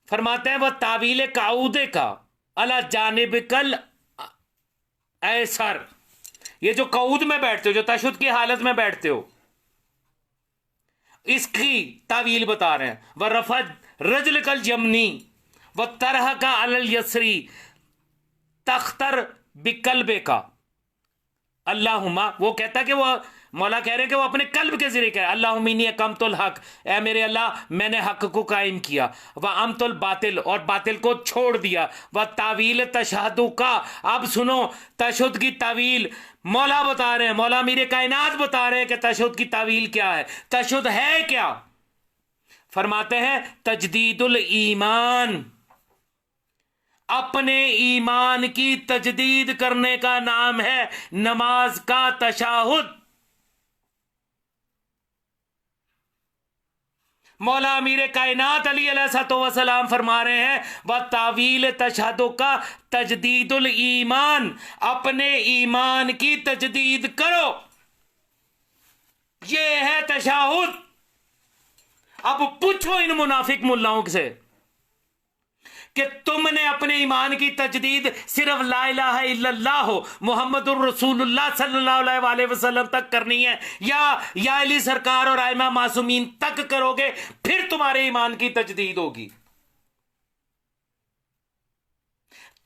फरमाते हैं वह तावील काउदे का अला जानिब कल ऐसर, ये जो कऊद में बैठते हो, जो तशहुद की हालत में बैठते हो, इसकी तावील बता रहे हैं। वह रफद रजल कल जमनी व तरह का अलल यसरी तख्तर बिकल्बे का, अल्लाहुम्मा, वो कहता है कि वो मौला कह रहे हैं कि वो अपने कल्ब के जरिए कह रहे हैं, अल्लाहुम्मी अकमतुल हक, ए मेरे अल्लाह मैंने हक को कायम किया, व अमतुल बातिल और बातिल को छोड़ दिया, व तावील तशहदु का, अब सुनो तशहुद की तावील मौला बता रहे हैं, मौला मीर कायनात बता रहे हैं कि तशहुद की तावील क्या है, तशहुद है क्या। फरमाते हैं तजदीदुल ईमान, अपने ईमान की तजदीद करने का नाम है नमाज का तशहुद। मौला अमीर कायनात अली अलैहिस्सलाम फरमा रहे हैं व तावील तशहदु का तजदीदुल ईमान, अपने ईमान की तजदीद करो, ये है तशहहुद। अब पूछो इन मुनाफिक मुल्लाओं से कि तुमने अपने ईमान की तजदीद सिर्फ ला इलाहा इल्लल्लाह मुहम्मदुर रसूलुल्लाह सल्लल्लाहु अलैहि वसल्लम तक करनी है, या अली सरकार और आइमा मासूमीन तक करोगे, फिर तुम्हारे ईमान की तजदीद होगी।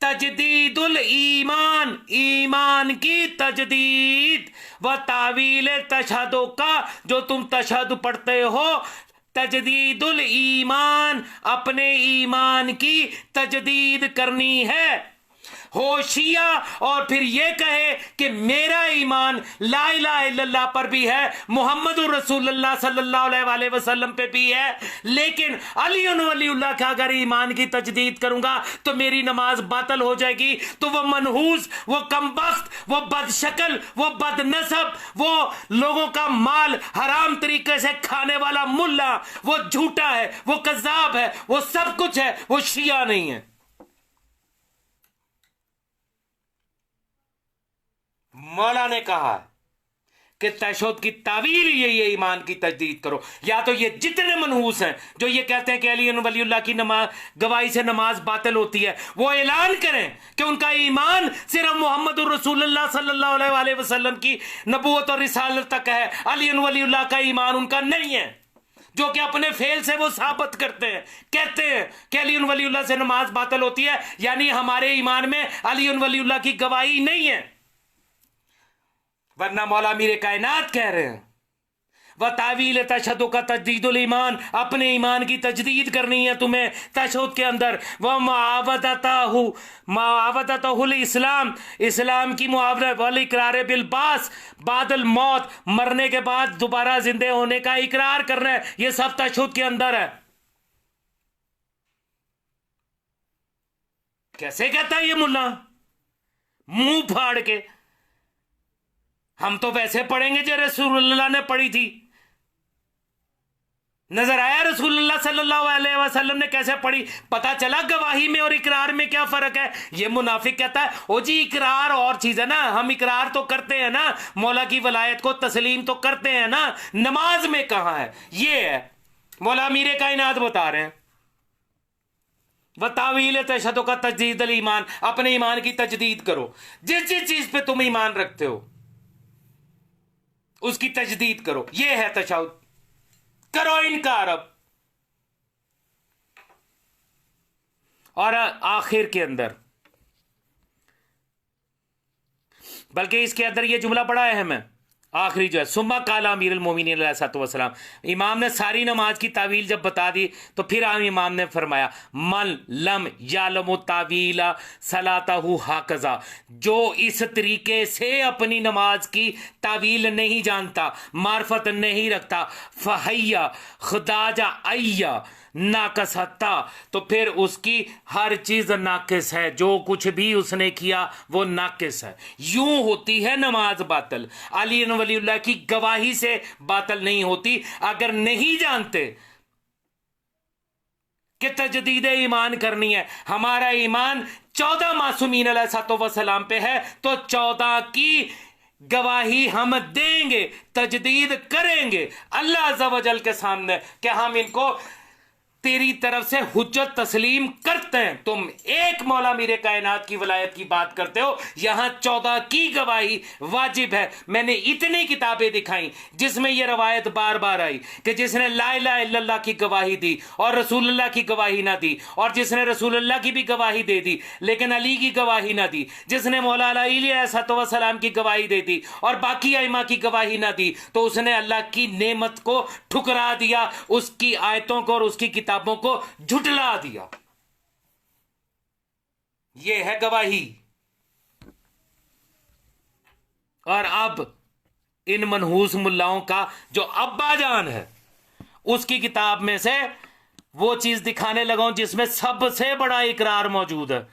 तजदीदुल ईमान, ईमान की तजदीद, व तावील तशहदु का, जो तुम तशहद पढ़ते हो तजदीदुल ईमान, अपने ईमान की तजदीद करनी है। हो शिया और फिर ये कहे कि मेरा ईमान ला इलाहा इल्लल्लाह पर भी है, मुहम्मदुर रसूलुल्लाह सल्लल्लाहु अलैहि वसल्लम पे भी है, लेकिन अली वलीउल्लाह का अगर ईमान की तजदीद करूंगा तो मेरी नमाज बातल हो जाएगी। तो वो मनहूस, वो कमबख्त, वो बदशक्ल, वो बदनसब, वो लोगों का माल हराम तरीके से खाने वाला मुल्ला, वो झूठा है, वो कज़्ज़ाब है, वो सब कुछ है, वो शिया नहीं है। मौला ने कहा कि तशहुद की तावील ये ईमान की तजदीद करो। या तो ये जितने मनहूस हैं जो ये कहते हैं कि अली वलीउल्लाह की नमाज गवाही से नमाज बातिल होती है, वो ऐलान करें कि उनका ईमान सिर्फ मुहम्मदुर रसूलुल्लाह सल्लल्लाहु अलैहि वसल्लम की नबूवत और रिसालत तक है, अली वलीउल्लाह का ईमान उनका नहीं है, जो कि अपने फेल से वो साबित करते हैं, कहते हैं कि अली वलीउल्लाह से नमाज बातिल होती है, यानी हमारे ईमान में अली वलीउल्लाह की गवाही नहीं है। वरना मौला मीरे कायनात कह रहे हैं वह तावील तशद्दुद का तजदीदुल ईमान, अपने ईमान की तजदीद करनी है तुम्हें तशद्दुद के अंदर। वह मुआवदतहुल इस्लाम, इस्लाम की मुआवरत, वल इकरार बिल बास बादल मौत, मरने के बाद दोबारा जिंदे होने का इकरार करना है, यह सब तशद्दुद के अंदर है। कैसे कहता है ये मुल्ला मुंह फाड़ के? हम तो वैसे पढ़ेंगे जो रसूलुल्लाह ने पढ़ी थी। नजर आया रसूलुल्लाह सल्लल्लाहु अलैहि वसल्लम ने कैसे पढ़ी? पता चला गवाही में और इकरार में क्या फर्क है। ये मुनाफिक कहता है ओ जी इकरार और चीज है ना, हम इकरार तो करते हैं ना, मौला की वलायत को तस्लीम तो करते हैं ना, नमाज में कहां है? ये है मौला मीरे कायनात बता रहे हैं। वह तावील तशद्दुद का तजदीदुल ईमान, अपने ईमान की तजदीद करो। जिस जिस चीज पे तुम ईमान रखते हो उसकी तजदीद करो। यह है तशद्दुद, करो इनकार। अब और आखिर के अंदर, बल्कि इसके अंदर यह जुमला बड़ा अहम है, आखिरी जो है, सुम्मा काला अमीरुल मोमिनीन अलैहिस्सलाम, इमाम ने सारी नमाज की तावील जब बता दी तो फिर इमाम ने फरमाया मन लम यालमु तावीला सलातहु हाकज़ा, जो इस तरीके से अपनी नमाज की तावील नहीं जानता, मार्फत नहीं रखता, फहैया खुदाजा अय्या नाकसता, तो फिर उसकी हर चीज नाकिस है, जो कुछ भी उसने किया वो नाकिस है। यूं होती है नमाज बातल, अली वलीउल्लाह की गवाही से बातल नहीं होती। अगर नहीं जानते कि तजदीद ईमान करनी है, हमारा ईमान 14 मासूमीन अलैहिस्सलाम पे है, तो 14 की गवाही हम देंगे, तजदीद करेंगे अल्लाह अज़्ज़ा व जल के सामने कि हम इनको तेरी तरफ से हुज्जत तस्लीम करते हैं। तुम एक मौला मीरे कायनात की वलायत की बात करते हो, यहां 14 की गवाही वाजिब है। मैंने इतनी किताबें दिखाई जिसमें यह रवायत बार बार आई कि जिसने ला इलाहा इल्लल्लाह की गवाही दी और रसूलुल्लाह की गवाही ना दी, और जिसने रसूलुल्लाह की भी गवाही दे दी लेकिन अली की गवाही ना दी, जिसने मौला अली अलैहिस्सलाम की गवाही दे दी और बाकी आइमा की गवाही ना दी, तो उसने अल्लाह की नेमत को ठुकरा दिया, उसकी आयतों को और उसकी किताबों को झुटला दिया। यह है गवाही। और अब इन मनहूस मुल्लाओं का जो अब्बा जान है उसकी किताब में से वो चीज दिखाने लगा जिसमें सबसे बड़ा इकरार मौजूद है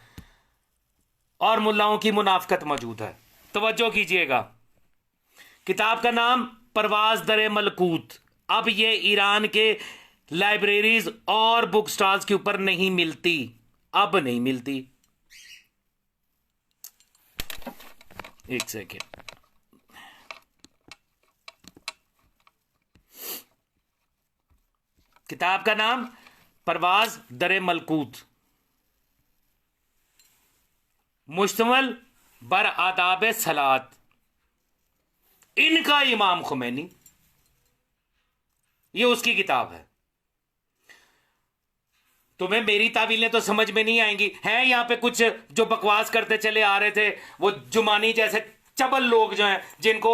और मुल्लाओं की मुनाफकत मौजूद है। तवज्जो कीजिएगा, किताब का नाम परवाज दरे मलकूत। अब ये ईरान के लाइब्रेरीज और बुक स्टॉल्स के ऊपर नहीं मिलती, अब नहीं मिलती। एक सेकेंड, किताब का नाम परवाज दरे मलकूत, मुश्तमल बर आदाब सलात, इनका इमाम खुमैनी, ये उसकी किताब है। तुम्हें मेरी तावीलें तो समझ में नहीं आएंगी। हैं यहां पे कुछ जो बकवास करते चले आ रहे थे, वो जुमानी जैसे चबल लोग जो हैं, जिनको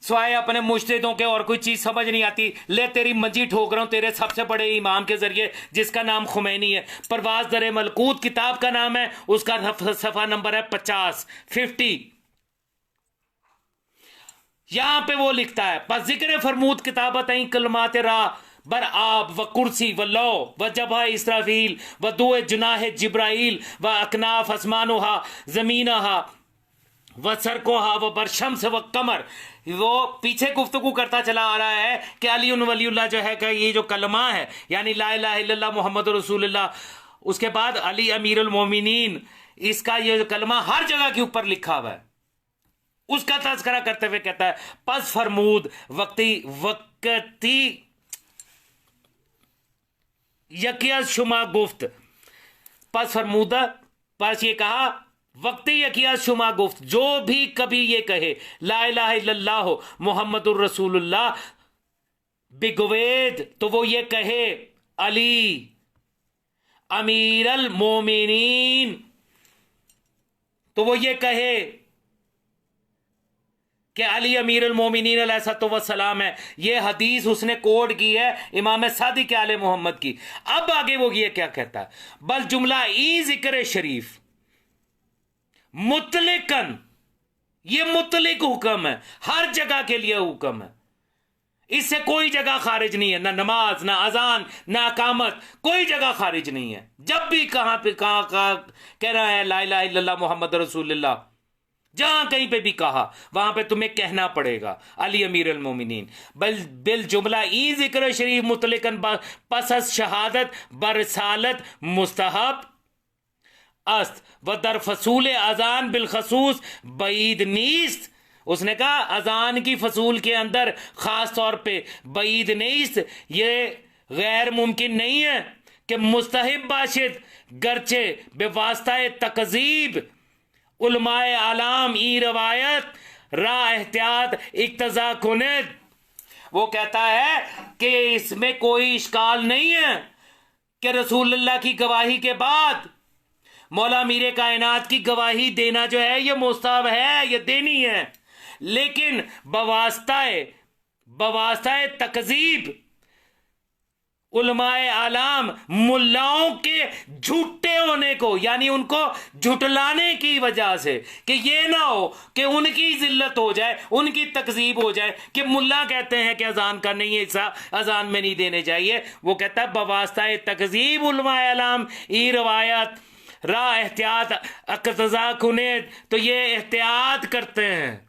स्वाय अपने मुश्तिदों के और कोई चीज समझ नहीं आती, ले तेरी मंजी ठोक रहा हूं तेरे सबसे बड़े इमाम के जरिए जिसका नाम खुमैनी है। परवाज दर मलकूत किताब का नाम है, उसका सफा नंबर है 50। यहां पे वो लिखता है, बस जिक्र फरमूद किताबत कलमात रा बर आब व कुर्सी व लो व जबा इसराफील व दो जुनाह जिब्राइल व अकनाफ आसमानोहा जमीनहा व सरकोहा व बरशम्स व कमर। वो पीछे गुफ्तगू करता चला आ रहा है कि अली वलीउल्लाह जो है कि ये जो कलमा है यानी ला इलाहा इल्लल्लाह मुहम्मद रसूलुल्लाह, उसके बाद अली अमीरुल मोमिनीन, इसका ये जो कलमा हर जगह के ऊपर लिखा हुआ है, उसका तज़किरा करते हुए कहता है पस फरमूद वक्ती यकिया शुमा गुफ्त, पस फरमूदा पस ये कहा वक्ती यकिया शुमा गुफ्त, जो भी कभी ये कहे ला इलाहा इल्लल्लाह मुहम्मदुर रसूलुल्लाह बिगवेद, तो वो ये कहे अली अमीरल मोमिनीन, तो वो ये कहे कि अली अमीरुल मोमिनीन अलैहिस्सलाम है। ये हदीस उसने कोड की है इमाम सादिक आले मोहम्मद की। अब आगे वो ये क्या कहता है, बल जुमला ई जिक्र शरीफ मुतलिकन, ये मुतलिक हुक्म है, हर जगह के लिए हुक्म है, इससे कोई जगह खारिज नहीं है, ना नमाज ना अजान ना अकामत, कोई जगह खारिज नहीं है। जब भी कहां पे कहां कह रहा है ला इलाहा इल्लल्लाह मुहम्मद रसूलुल्लाह, जहां कहीं पे भी कहा वहां पे तुम्हें कहना पड़ेगा अली अमीर अल मोमिनीन। बिल जुमला ई जिक्र शरीफ मुतलिकन पसस शहादत बरसालत मुस्तहब अस्त व दर फसूल अजान बिल खसूस बईद नीस्त। उसने कहा अजान की फसूल के अंदर खास तौर पे बईद नीस्त, ये गैर मुमकिन नहीं है कि मुस्तहिब बाशिद गर्चे बेवास्ता तकजीब उलमाए आलाम ई रवायत रा एहतियात इक्तजा कुनद। वो कहता है कि इसमें कोई इश्काल नहीं है कि रसूलुल्लाह की गवाही के बाद मौला मीरे कायनात की गवाही देना जो है ये मुस्तहब है, ये देनी है, लेकिन बवास्ताए तकजीब उलमाए आलाम मुल्लाओं के झूठे होने को, यानी उनको झुटलाने की वजह से, कि ये ना हो कि उनकी जिल्लत हो जाए, उनकी तकजीब हो जाए कि मुल्ला कहते हैं कि अजान का नहीं हिस्सा अजान में नहीं देने चाहिए। वो कहता है बवास्ताए तकजीब उलमाए आलाम ई रवायत रा एहतियात अक्तजा कुनेद, तो ये एहतियात करते हैं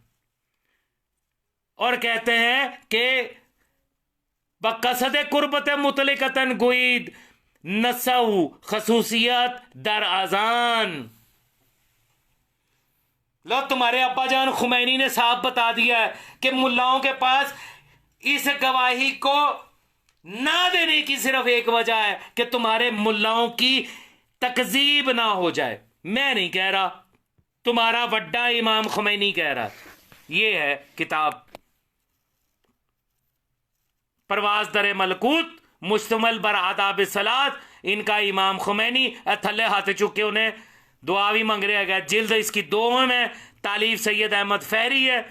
और कहते हैं कि बकसद कुर्बत मुतलिकतन गुईद नसऊ खसूसियत दर अजान। लो तुम्हारे अब्बा जान खुमैनी ने साफ बता दिया है कि मुल्लाओं के पास इस गवाही को ना देने की सिर्फ एक वजह है कि तुम्हारे मुल्लाओं की तकजीब ना हो जाए। मैं नहीं कह रहा, तुम्हारा वड्डा इमाम खुमैनी कह रहा। ये है किताब परवाज दर मलकूत मुश्तमल बर आदाब सलात, इनका इमाम खुमैनी थल्ले हाथ चुके उन्हें दुआ भी मंग रहा है। जिल्द इसकी 2 में तालीफ सैयद अहमद फहरी है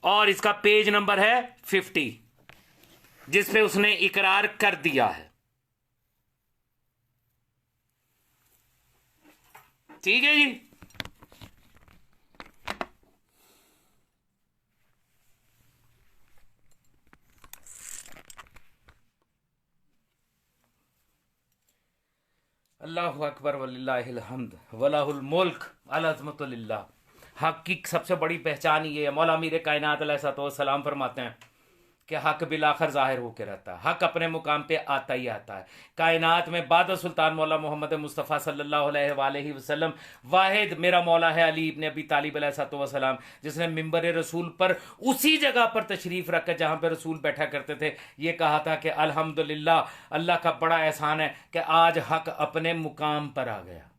और इसका पेज नंबर है 50, जिस पे उसने इकरार कर दिया है। ठीक है जी। अल्लाहु अकबर वलिल्लाहिल हम्द वलाहुल मुल्क अल अज़मतु लिल्लाह। हक की सबसे बड़ी पहचान ये है, मौला मीर कायनात अलैहिस्सलाम फरमाते हैं कि हक बिलाखर जाहिर होकर रहता है, हक अपने मुकाम पे आता ही आता है। कायनात में बाद सुल्तान मौला मोहम्मद मुस्तफ़ा सल्लल्लाहु अलैहि वसल्लम वाहिद मेरा मौला है अली इब्न अबी तालिब अलैहिस्सलाम, जिसने मिंबर रसूल पर उसी जगह पर तशरीफ़ रख कर जहाँ पर रसूल बैठा करते थे ये कहा था कि अल्हम्दुलिल्लाह, अल्लाह का बड़ा एहसान है कि आज हक अपने मुकाम पर आ गया।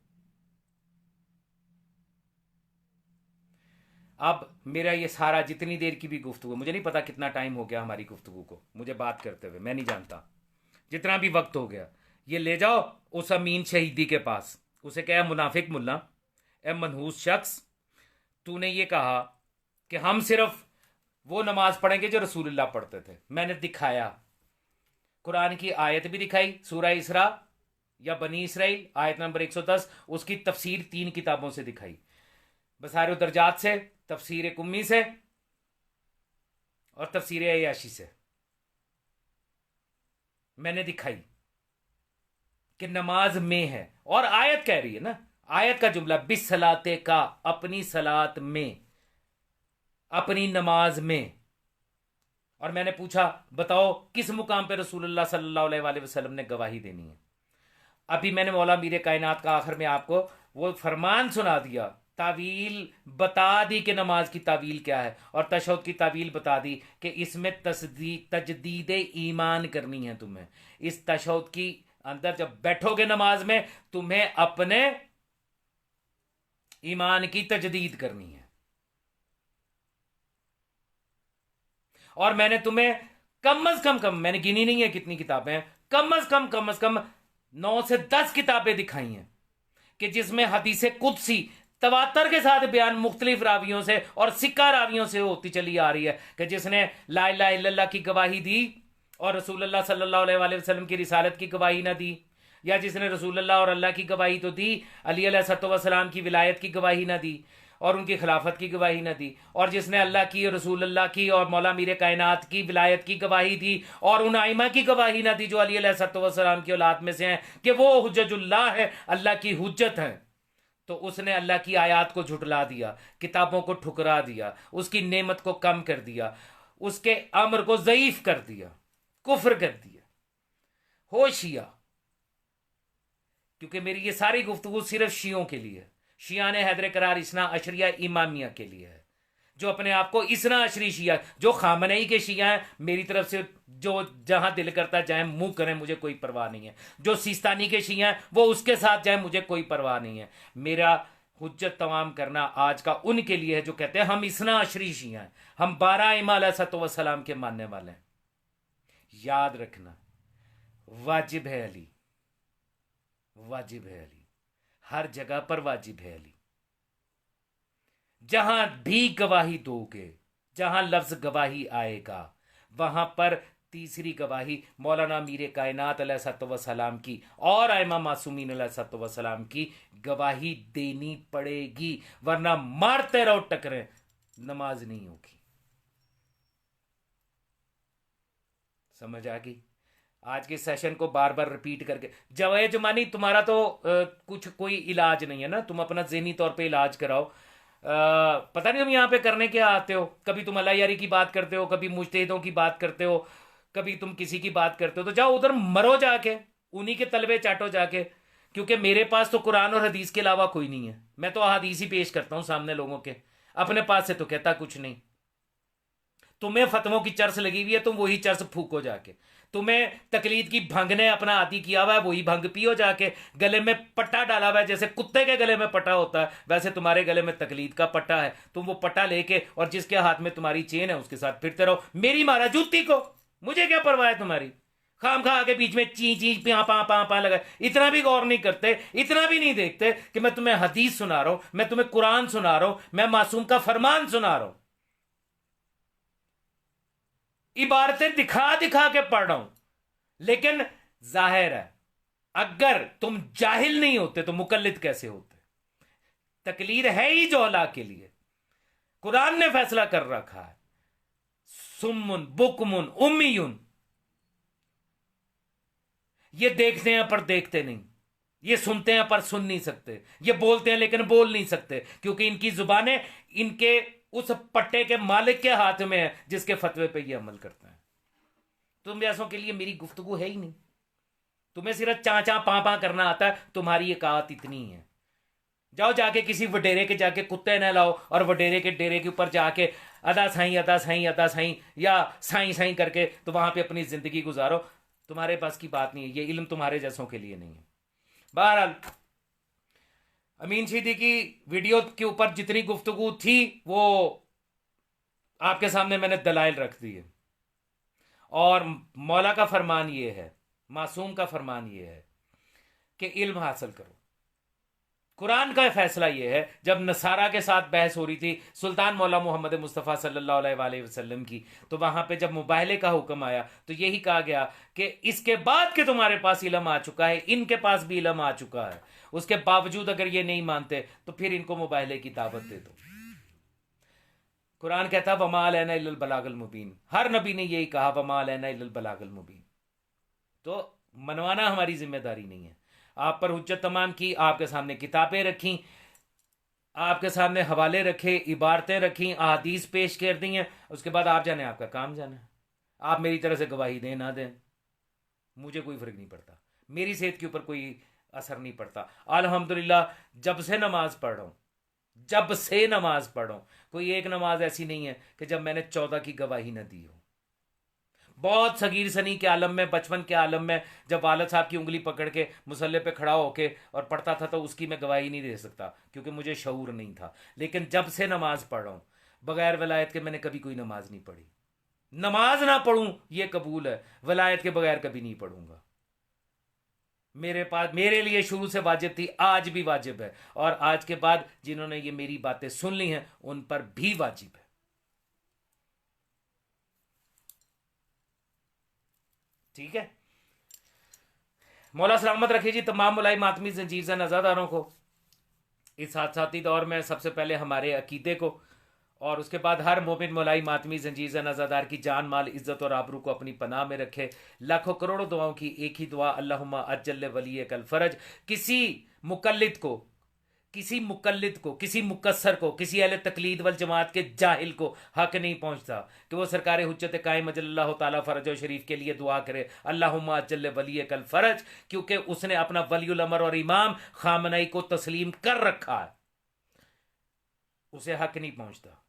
अब मेरा ये सारा जितनी देर की भी गुफ्तगू, मुझे नहीं पता कितना टाइम हो गया हमारी गुफ्तगू को, मुझे बात करते हुए मैं नहीं जानता, जितना भी वक्त हो गया ये ले जाओ उस अमीन शहीदी के पास, उसे कहा मुनाफिक मुल्ला ए मनहूस शख्स, तूने ये कहा कि हम सिर्फ वो नमाज पढ़ेंगे जो रसूलुल्लाह पढ़ते थे। मैंने दिखाया, कुरान की आयत भी दिखाई, सूरह इसरा या बनी इसराइल आयत नंबर 110, उसकी तफसीर 3 किताबों से दिखाई, बसाइर दर्जात से, तफसीर कुम्मी से और तफसीर अय्याशी से। मैंने दिखाई कि नमाज में है, और आयत कह रही है ना, आयत का जुमला बिस्सलाते का, अपनी सलात में, अपनी नमाज में। और मैंने पूछा बताओ किस मुकाम पे रसूलुल्लाह सल्लल्लाहु अलैहि वसल्लम ने गवाही देनी है। अभी मैंने मौला मीर कायनात का आखिर में आपको वो फरमान सुना दिया, तावील बता दी कि नमाज की तावील क्या है, और तशहुद की तावील बता दी कि इसमें तजदीद ईमान करनी है तुम्हें। इस तशहुद की अंदर जब बैठोगे नमाज में, तुम्हें अपने ईमान की तजदीद करनी है। और मैंने तुम्हें कम अज कम मैंने गिनी नहीं है कितनी किताबें हैं, कम अज कम 9 से 10 किताबें दिखाई हैं कि जिसमें हदीस कुदसी तवातर के साथ बयान मुख्तलिफ रावियों से और सिक्का रावियों से होती चली आ रही है कि जिसने ला इलाहा इल्लल्लाह की गवाही दी और रसूलुल्लाह सल्लल्लाहु अलैहि वसल्लम की रिसालत की गवाही ना दी, या जिसने रसूलुल्लाह और अल्लाह की गवाही तो दी, अली अलैहिस्सलाम की विलायत की गवाही ना दी और उनकी खिलाफत की गवाही ना दी, और जिसने अल्लाह की, रसूलुल्लाह की और मौला मीर कायनात की विलायत की गवाही दी और उन आइमा की गवाही ना दी जो अली अलैहिस्सलाम की औलाद में से हैं कि वो हुज्जतुल्लाह है, अल्लाह की हुज्जत है, तो उसने अल्लाह की आयत को झुटला दिया, किताबों को ठुकरा दिया, उसकी नेमत को कम कर दिया, उसके अम्र को ज़ईफ कर दिया, कुफ्र कर दिया। हो शिया, क्योंकि मेरी ये सारी गुफ्तगू सिर्फ शियों के लिए, शियाने हैदर करार इसना अशरिया इमामिया के लिए है, जो अपने आप को इसना अशरी शिया, जो खामनई के शिया हैं, मेरी तरफ से जो जहां दिल करता जाए मुंह करें, मुझे कोई परवाह नहीं है। जो सिस्तानी के शिया हैं वो उसके साथ जाए, मुझे कोई परवाह नहीं है। मेरा हुज्जत तमाम करना आज का उनके लिए है जो कहते हैं हम इसना अशरी शिया हैं, हम 12 इमाम अलैहिस्सलाम के मानने वाले हैं। याद रखना, वाजिब है अली, वाजिब है अली, हर जगह पर वाजिब है अली। जहां भी गवाही दोगे, जहां लफ्ज गवाही आएगा, वहां पर तीसरी गवाही मौलाना मीर कायनात अलैहिस्सलाम की और आइमा मासूमीन अलैहिस्सलाम की गवाही देनी पड़ेगी, वरना मारते रहो टकरे, नमाज नहीं होगी। समझ आ गई? आज के सेशन को बार बार रिपीट करके, जवाए जमानी तुम्हारा तो कुछ कोई इलाज नहीं है ना, तुम अपना ज़हनी तौर पे इलाज कराओ। पता नहीं तुम यहाँ पे करने क्या आते हो, कभी तुम अल्लाह यारी की बात करते हो, कभी मुजतहिदों की बात करते हो, कभी तुम किसी की बात करते हो, तो जाओ उधर मरो जाके, उन्हीं के तलबे चाटो जाके, क्योंकि मेरे पास तो कुरान और हदीस के अलावा कोई नहीं है। मैं तो हदीस ही पेश करता हूँ सामने लोगों के, अपने पास से तो कहता कुछ नहीं। तुम्हें फतवों की चर्च लगी हुई है, तुम वही चर्च फूको जाके। तुम्हें तकलीद की भंग ने अपना आदि किया हुआ है, वही भंग पियो जाके। गले में पट्टा डाला हुआ है, जैसे कुत्ते के गले में पट्टा होता है, वैसे तुम्हारे गले में तकलीद का पट्टा है। तुम वो पट्टा लेके और जिसके हाथ में तुम्हारी चेन है उसके साथ फिरते रहो। मेरी मारा जूती को, मुझे क्या परवाह है तुम्हारी। खाम खा के बीच में ची ची पा पा पा पा लगा, इतना भी गौर नहीं करते, इतना भी नहीं देखते कि मैं तुम्हें हदीस सुना रहा हूं, मैं तुम्हें कुरान सुना रहा हूं, मैं मासूम का फरमान सुना रहा हूं, इबारतें दिखा दिखा के पढ़ रहा हूं। लेकिन जाहिर है अगर तुम जाहिल नहीं होते तो मुकल्लिद कैसे होते। तकलीद है ही जोहला के लिए, कुरान ने फैसला कर रखा है, सुम्मुन बुकमुन उम्मीयुन, ये देखते हैं पर देखते नहीं, ये सुनते हैं पर सुन नहीं सकते, ये बोलते हैं लेकिन बोल नहीं सकते, क्योंकि इनकी जुबानें इनके उस पट्टे के मालिक के हाथ में है जिसके फतवे पे ये अमल करते हैं। तुम जैसों के लिए मेरी गुफ्तगू है ही नहीं, तुम्हें सिर्फ चाचा पां करना आता है, तुम्हारी एकात इतनी है। जाओ जाके किसी वडेरे के जाके कुत्ते न लाओ और वडेरे के डेरे के ऊपर जाके अदा साईं अदा साईं अदा साईं या साईं साईं करके तो वहां पे अपनी जिंदगी गुजारो। तुम्हारे पास की बात नहीं है, ये इल्म तुम्हारे जैसों के लिए नहीं है। बहरहाल अमीन शीदी की वीडियो के ऊपर जितनी गुफ्तगू थी वो आपके सामने मैंने दलाइल रख दी है, और मौला का फरमान ये है, मासूम का फरमान ये है कि इल्म हासिल करो, कुरान का फैसला ये है, जब नसारा के साथ बहस हो रही थी सुल्तान मौला मोहम्मद मुस्तफ़ा सल्लल्लाहु अलैहि वसल्लम की, तो वहां पे जब मुबाहले का हुक्म आया तो यही कहा गया कि इसके बाद कि तुम्हारे पास इल्म आ चुका है, इनके पास भी इल्म आ चुका है, उसके बावजूद अगर ये नहीं मानते तो फिर इनको मुबाहले की दावत दे दो। कुरान कहता वमा अलैना इल्लल बलागुल मुबीन, हर नबी ने यही कहा वमा अलैना इल्लल बलागुल मुबीन। तो मनवाना हमारी जिम्मेदारी नहीं है। आप पर हुज्जत तमाम की, आपके सामने किताबें रखी, आपके सामने हवाले रखे, इबारतें रखी, अहादीस पेश कर दी हैं, उसके बाद आप जाने, आपका काम जाने। आप मेरी तरह से गवाही दें ना दें, मुझे कोई फ़र्क नहीं पड़ता, मेरी सेहत के ऊपर कोई असर नहीं पड़ता। अल्हम्दुलिल्लाह जब से नमाज पढ़ रहा हूँ, जब से नमाज पढ़ रहा हूँ, कोई एक नमाज ऐसी नहीं है कि जब मैंने 14 की गवाही न दी हो। बहुत सगीर सनी के आलम में, बचपन के आलम में, जब वालिद साहब की उंगली पकड़ के मुसल्ले पे खड़ा होके और पढ़ता था तो उसकी मैं गवाही नहीं दे सकता क्योंकि मुझे शऊर नहीं था। लेकिन जब से नमाज पढ़ रहा हूँ, बगैर वलायत के मैंने कभी कोई नमाज नहीं पढ़ी। नमाज ना पढ़ूं ये कबूल है, वलायत के बगैर कभी नहीं पढ़ूंगा। मेरे लिए शुरू से वाजिब थी, आज भी वाजिब है, और आज के बाद जिन्होंने ये मेरी बातें सुन ली हैं उन पर भी वाजिब है। ठीक है। मौला सलामत रखे जी तमाम मुलाई मातमी जंजीर से नज़ादारों को इस हादसाती दौर में, सबसे पहले हमारे अकीदे को, और उसके बाद हर मोमिन मुलाई मातमी जंजीर से नज़ादार की जान माल इज़्ज़त और आबरू को अपनी पनाह में रखे। लाखों करोड़ों दुआओं की एक ही दुआ, अल्लाहुम्मा अज्जल वली कल फरज। किसी मुकल्लिद को, किसी मुकस्सर को, किसी अहले तकलीद वल जमात के जाहिल को हक नहीं पहुंचता कि वो सरकार हुज्जत कायम अल्लाह ताला फरज और शरीफ के लिए दुआ करे, अल्लाहुम्मा अज्जल वली कल फरज, क्योंकि उसने अपना वलीउल अमर और इमाम खामनई को तस्लीम कर रखा है, उसे हक नहीं पहुंचता।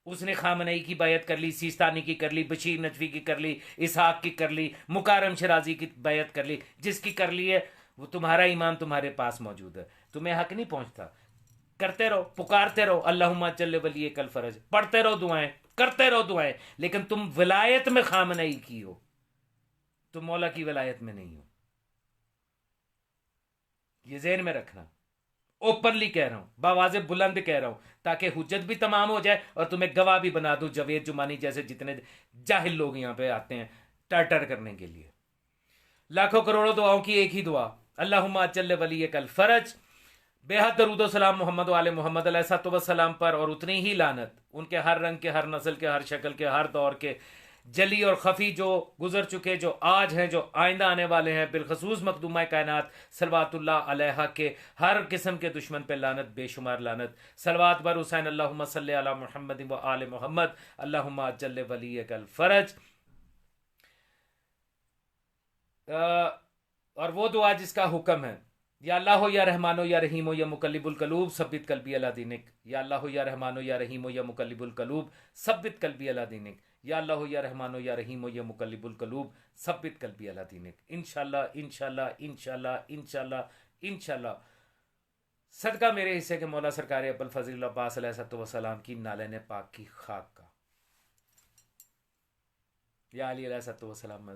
उसने खामनई की बैयत कर ली, सीस्तानी की कर ली, बशीर नजफी की कर ली, इसहाक की कर ली, मुकारम शराजी की बैयत कर ली, जिसकी कर ली है वो तुम्हारा ईमान तुम्हारे पास मौजूद है, तुम्हें हक नहीं पहुंचता। करते रहो, पुकारते रहो, अल्लाहुम्मा जल्ल वली कल फरज, पढ़ते रहो दुआएं, करते रहो दुआएं, लेकिन तुम विलायत में खामनई की हो, तुम मौला की विलायत में नहीं हो। ये ज़हन में रखना, ओपनली कह रहा हूं, बावाज़े बुलंद कह रहा हूं, ताकि हुज्जत भी तमाम हो जाए और तुम्हें गवाह भी बना दूं, जवेद जुमानी जैसे जितने जाहिल लोग यहां पे आते हैं टर करने के लिए। लाखों करोड़ों दुआओं की एक ही दुआ, अल्लाहुम्मा अज्जल वली कल फरज। बेहद दरूद सलाम मोहम्मद वाले मोहम्मद अलैहिस्सलाम पर, और उतनी ही लानत उनके हर रंग के, हर नस्ल के, हर शक्ल के, हर दौर के, जली और खफी, जो गुजर चुके, जो आज हैं, जो आइंदा आने वाले हैं, बिलखसूस मखदूमा कायनात सलवातुल्लाह अलैहा के हर किस्म के दुश्मन पे लानत, बेशुमार लानत। सलवात बर हुसैन, अल्लाहुम्मा सल्ली अला मुहम्मद व आले मोहम्मद, अल्लाहुम्मा अज्जल वली कल फरज। और वो दुआ जिसका हुक्म है, या अल्लाह हो या रहमानो या रहीमो या मुकल्लिबुल कलूब सब्बित कल्बी अला दीनिक, या अल्लाह हो या रहमानो या रहीमो या मुकल्लिबुल कलूब सब्बित कल्बी अला दीनिक, या अल्लाह हो या रहमानो या रहीमो या मुकल्लिबुल कलूब सब्बित कल्बी अला दीनिक। इंशाल्लाह इंशाल्लाह इंशाल्लाह इंशाल्लाह इंशाल्लाह, सदका मेरे हिस्से के मौला सरकार अब्बुल फज़ील अब्बास अलैहिस्सलाम की नालैन पाक की खाक का, या अली अलैहिस्सलाम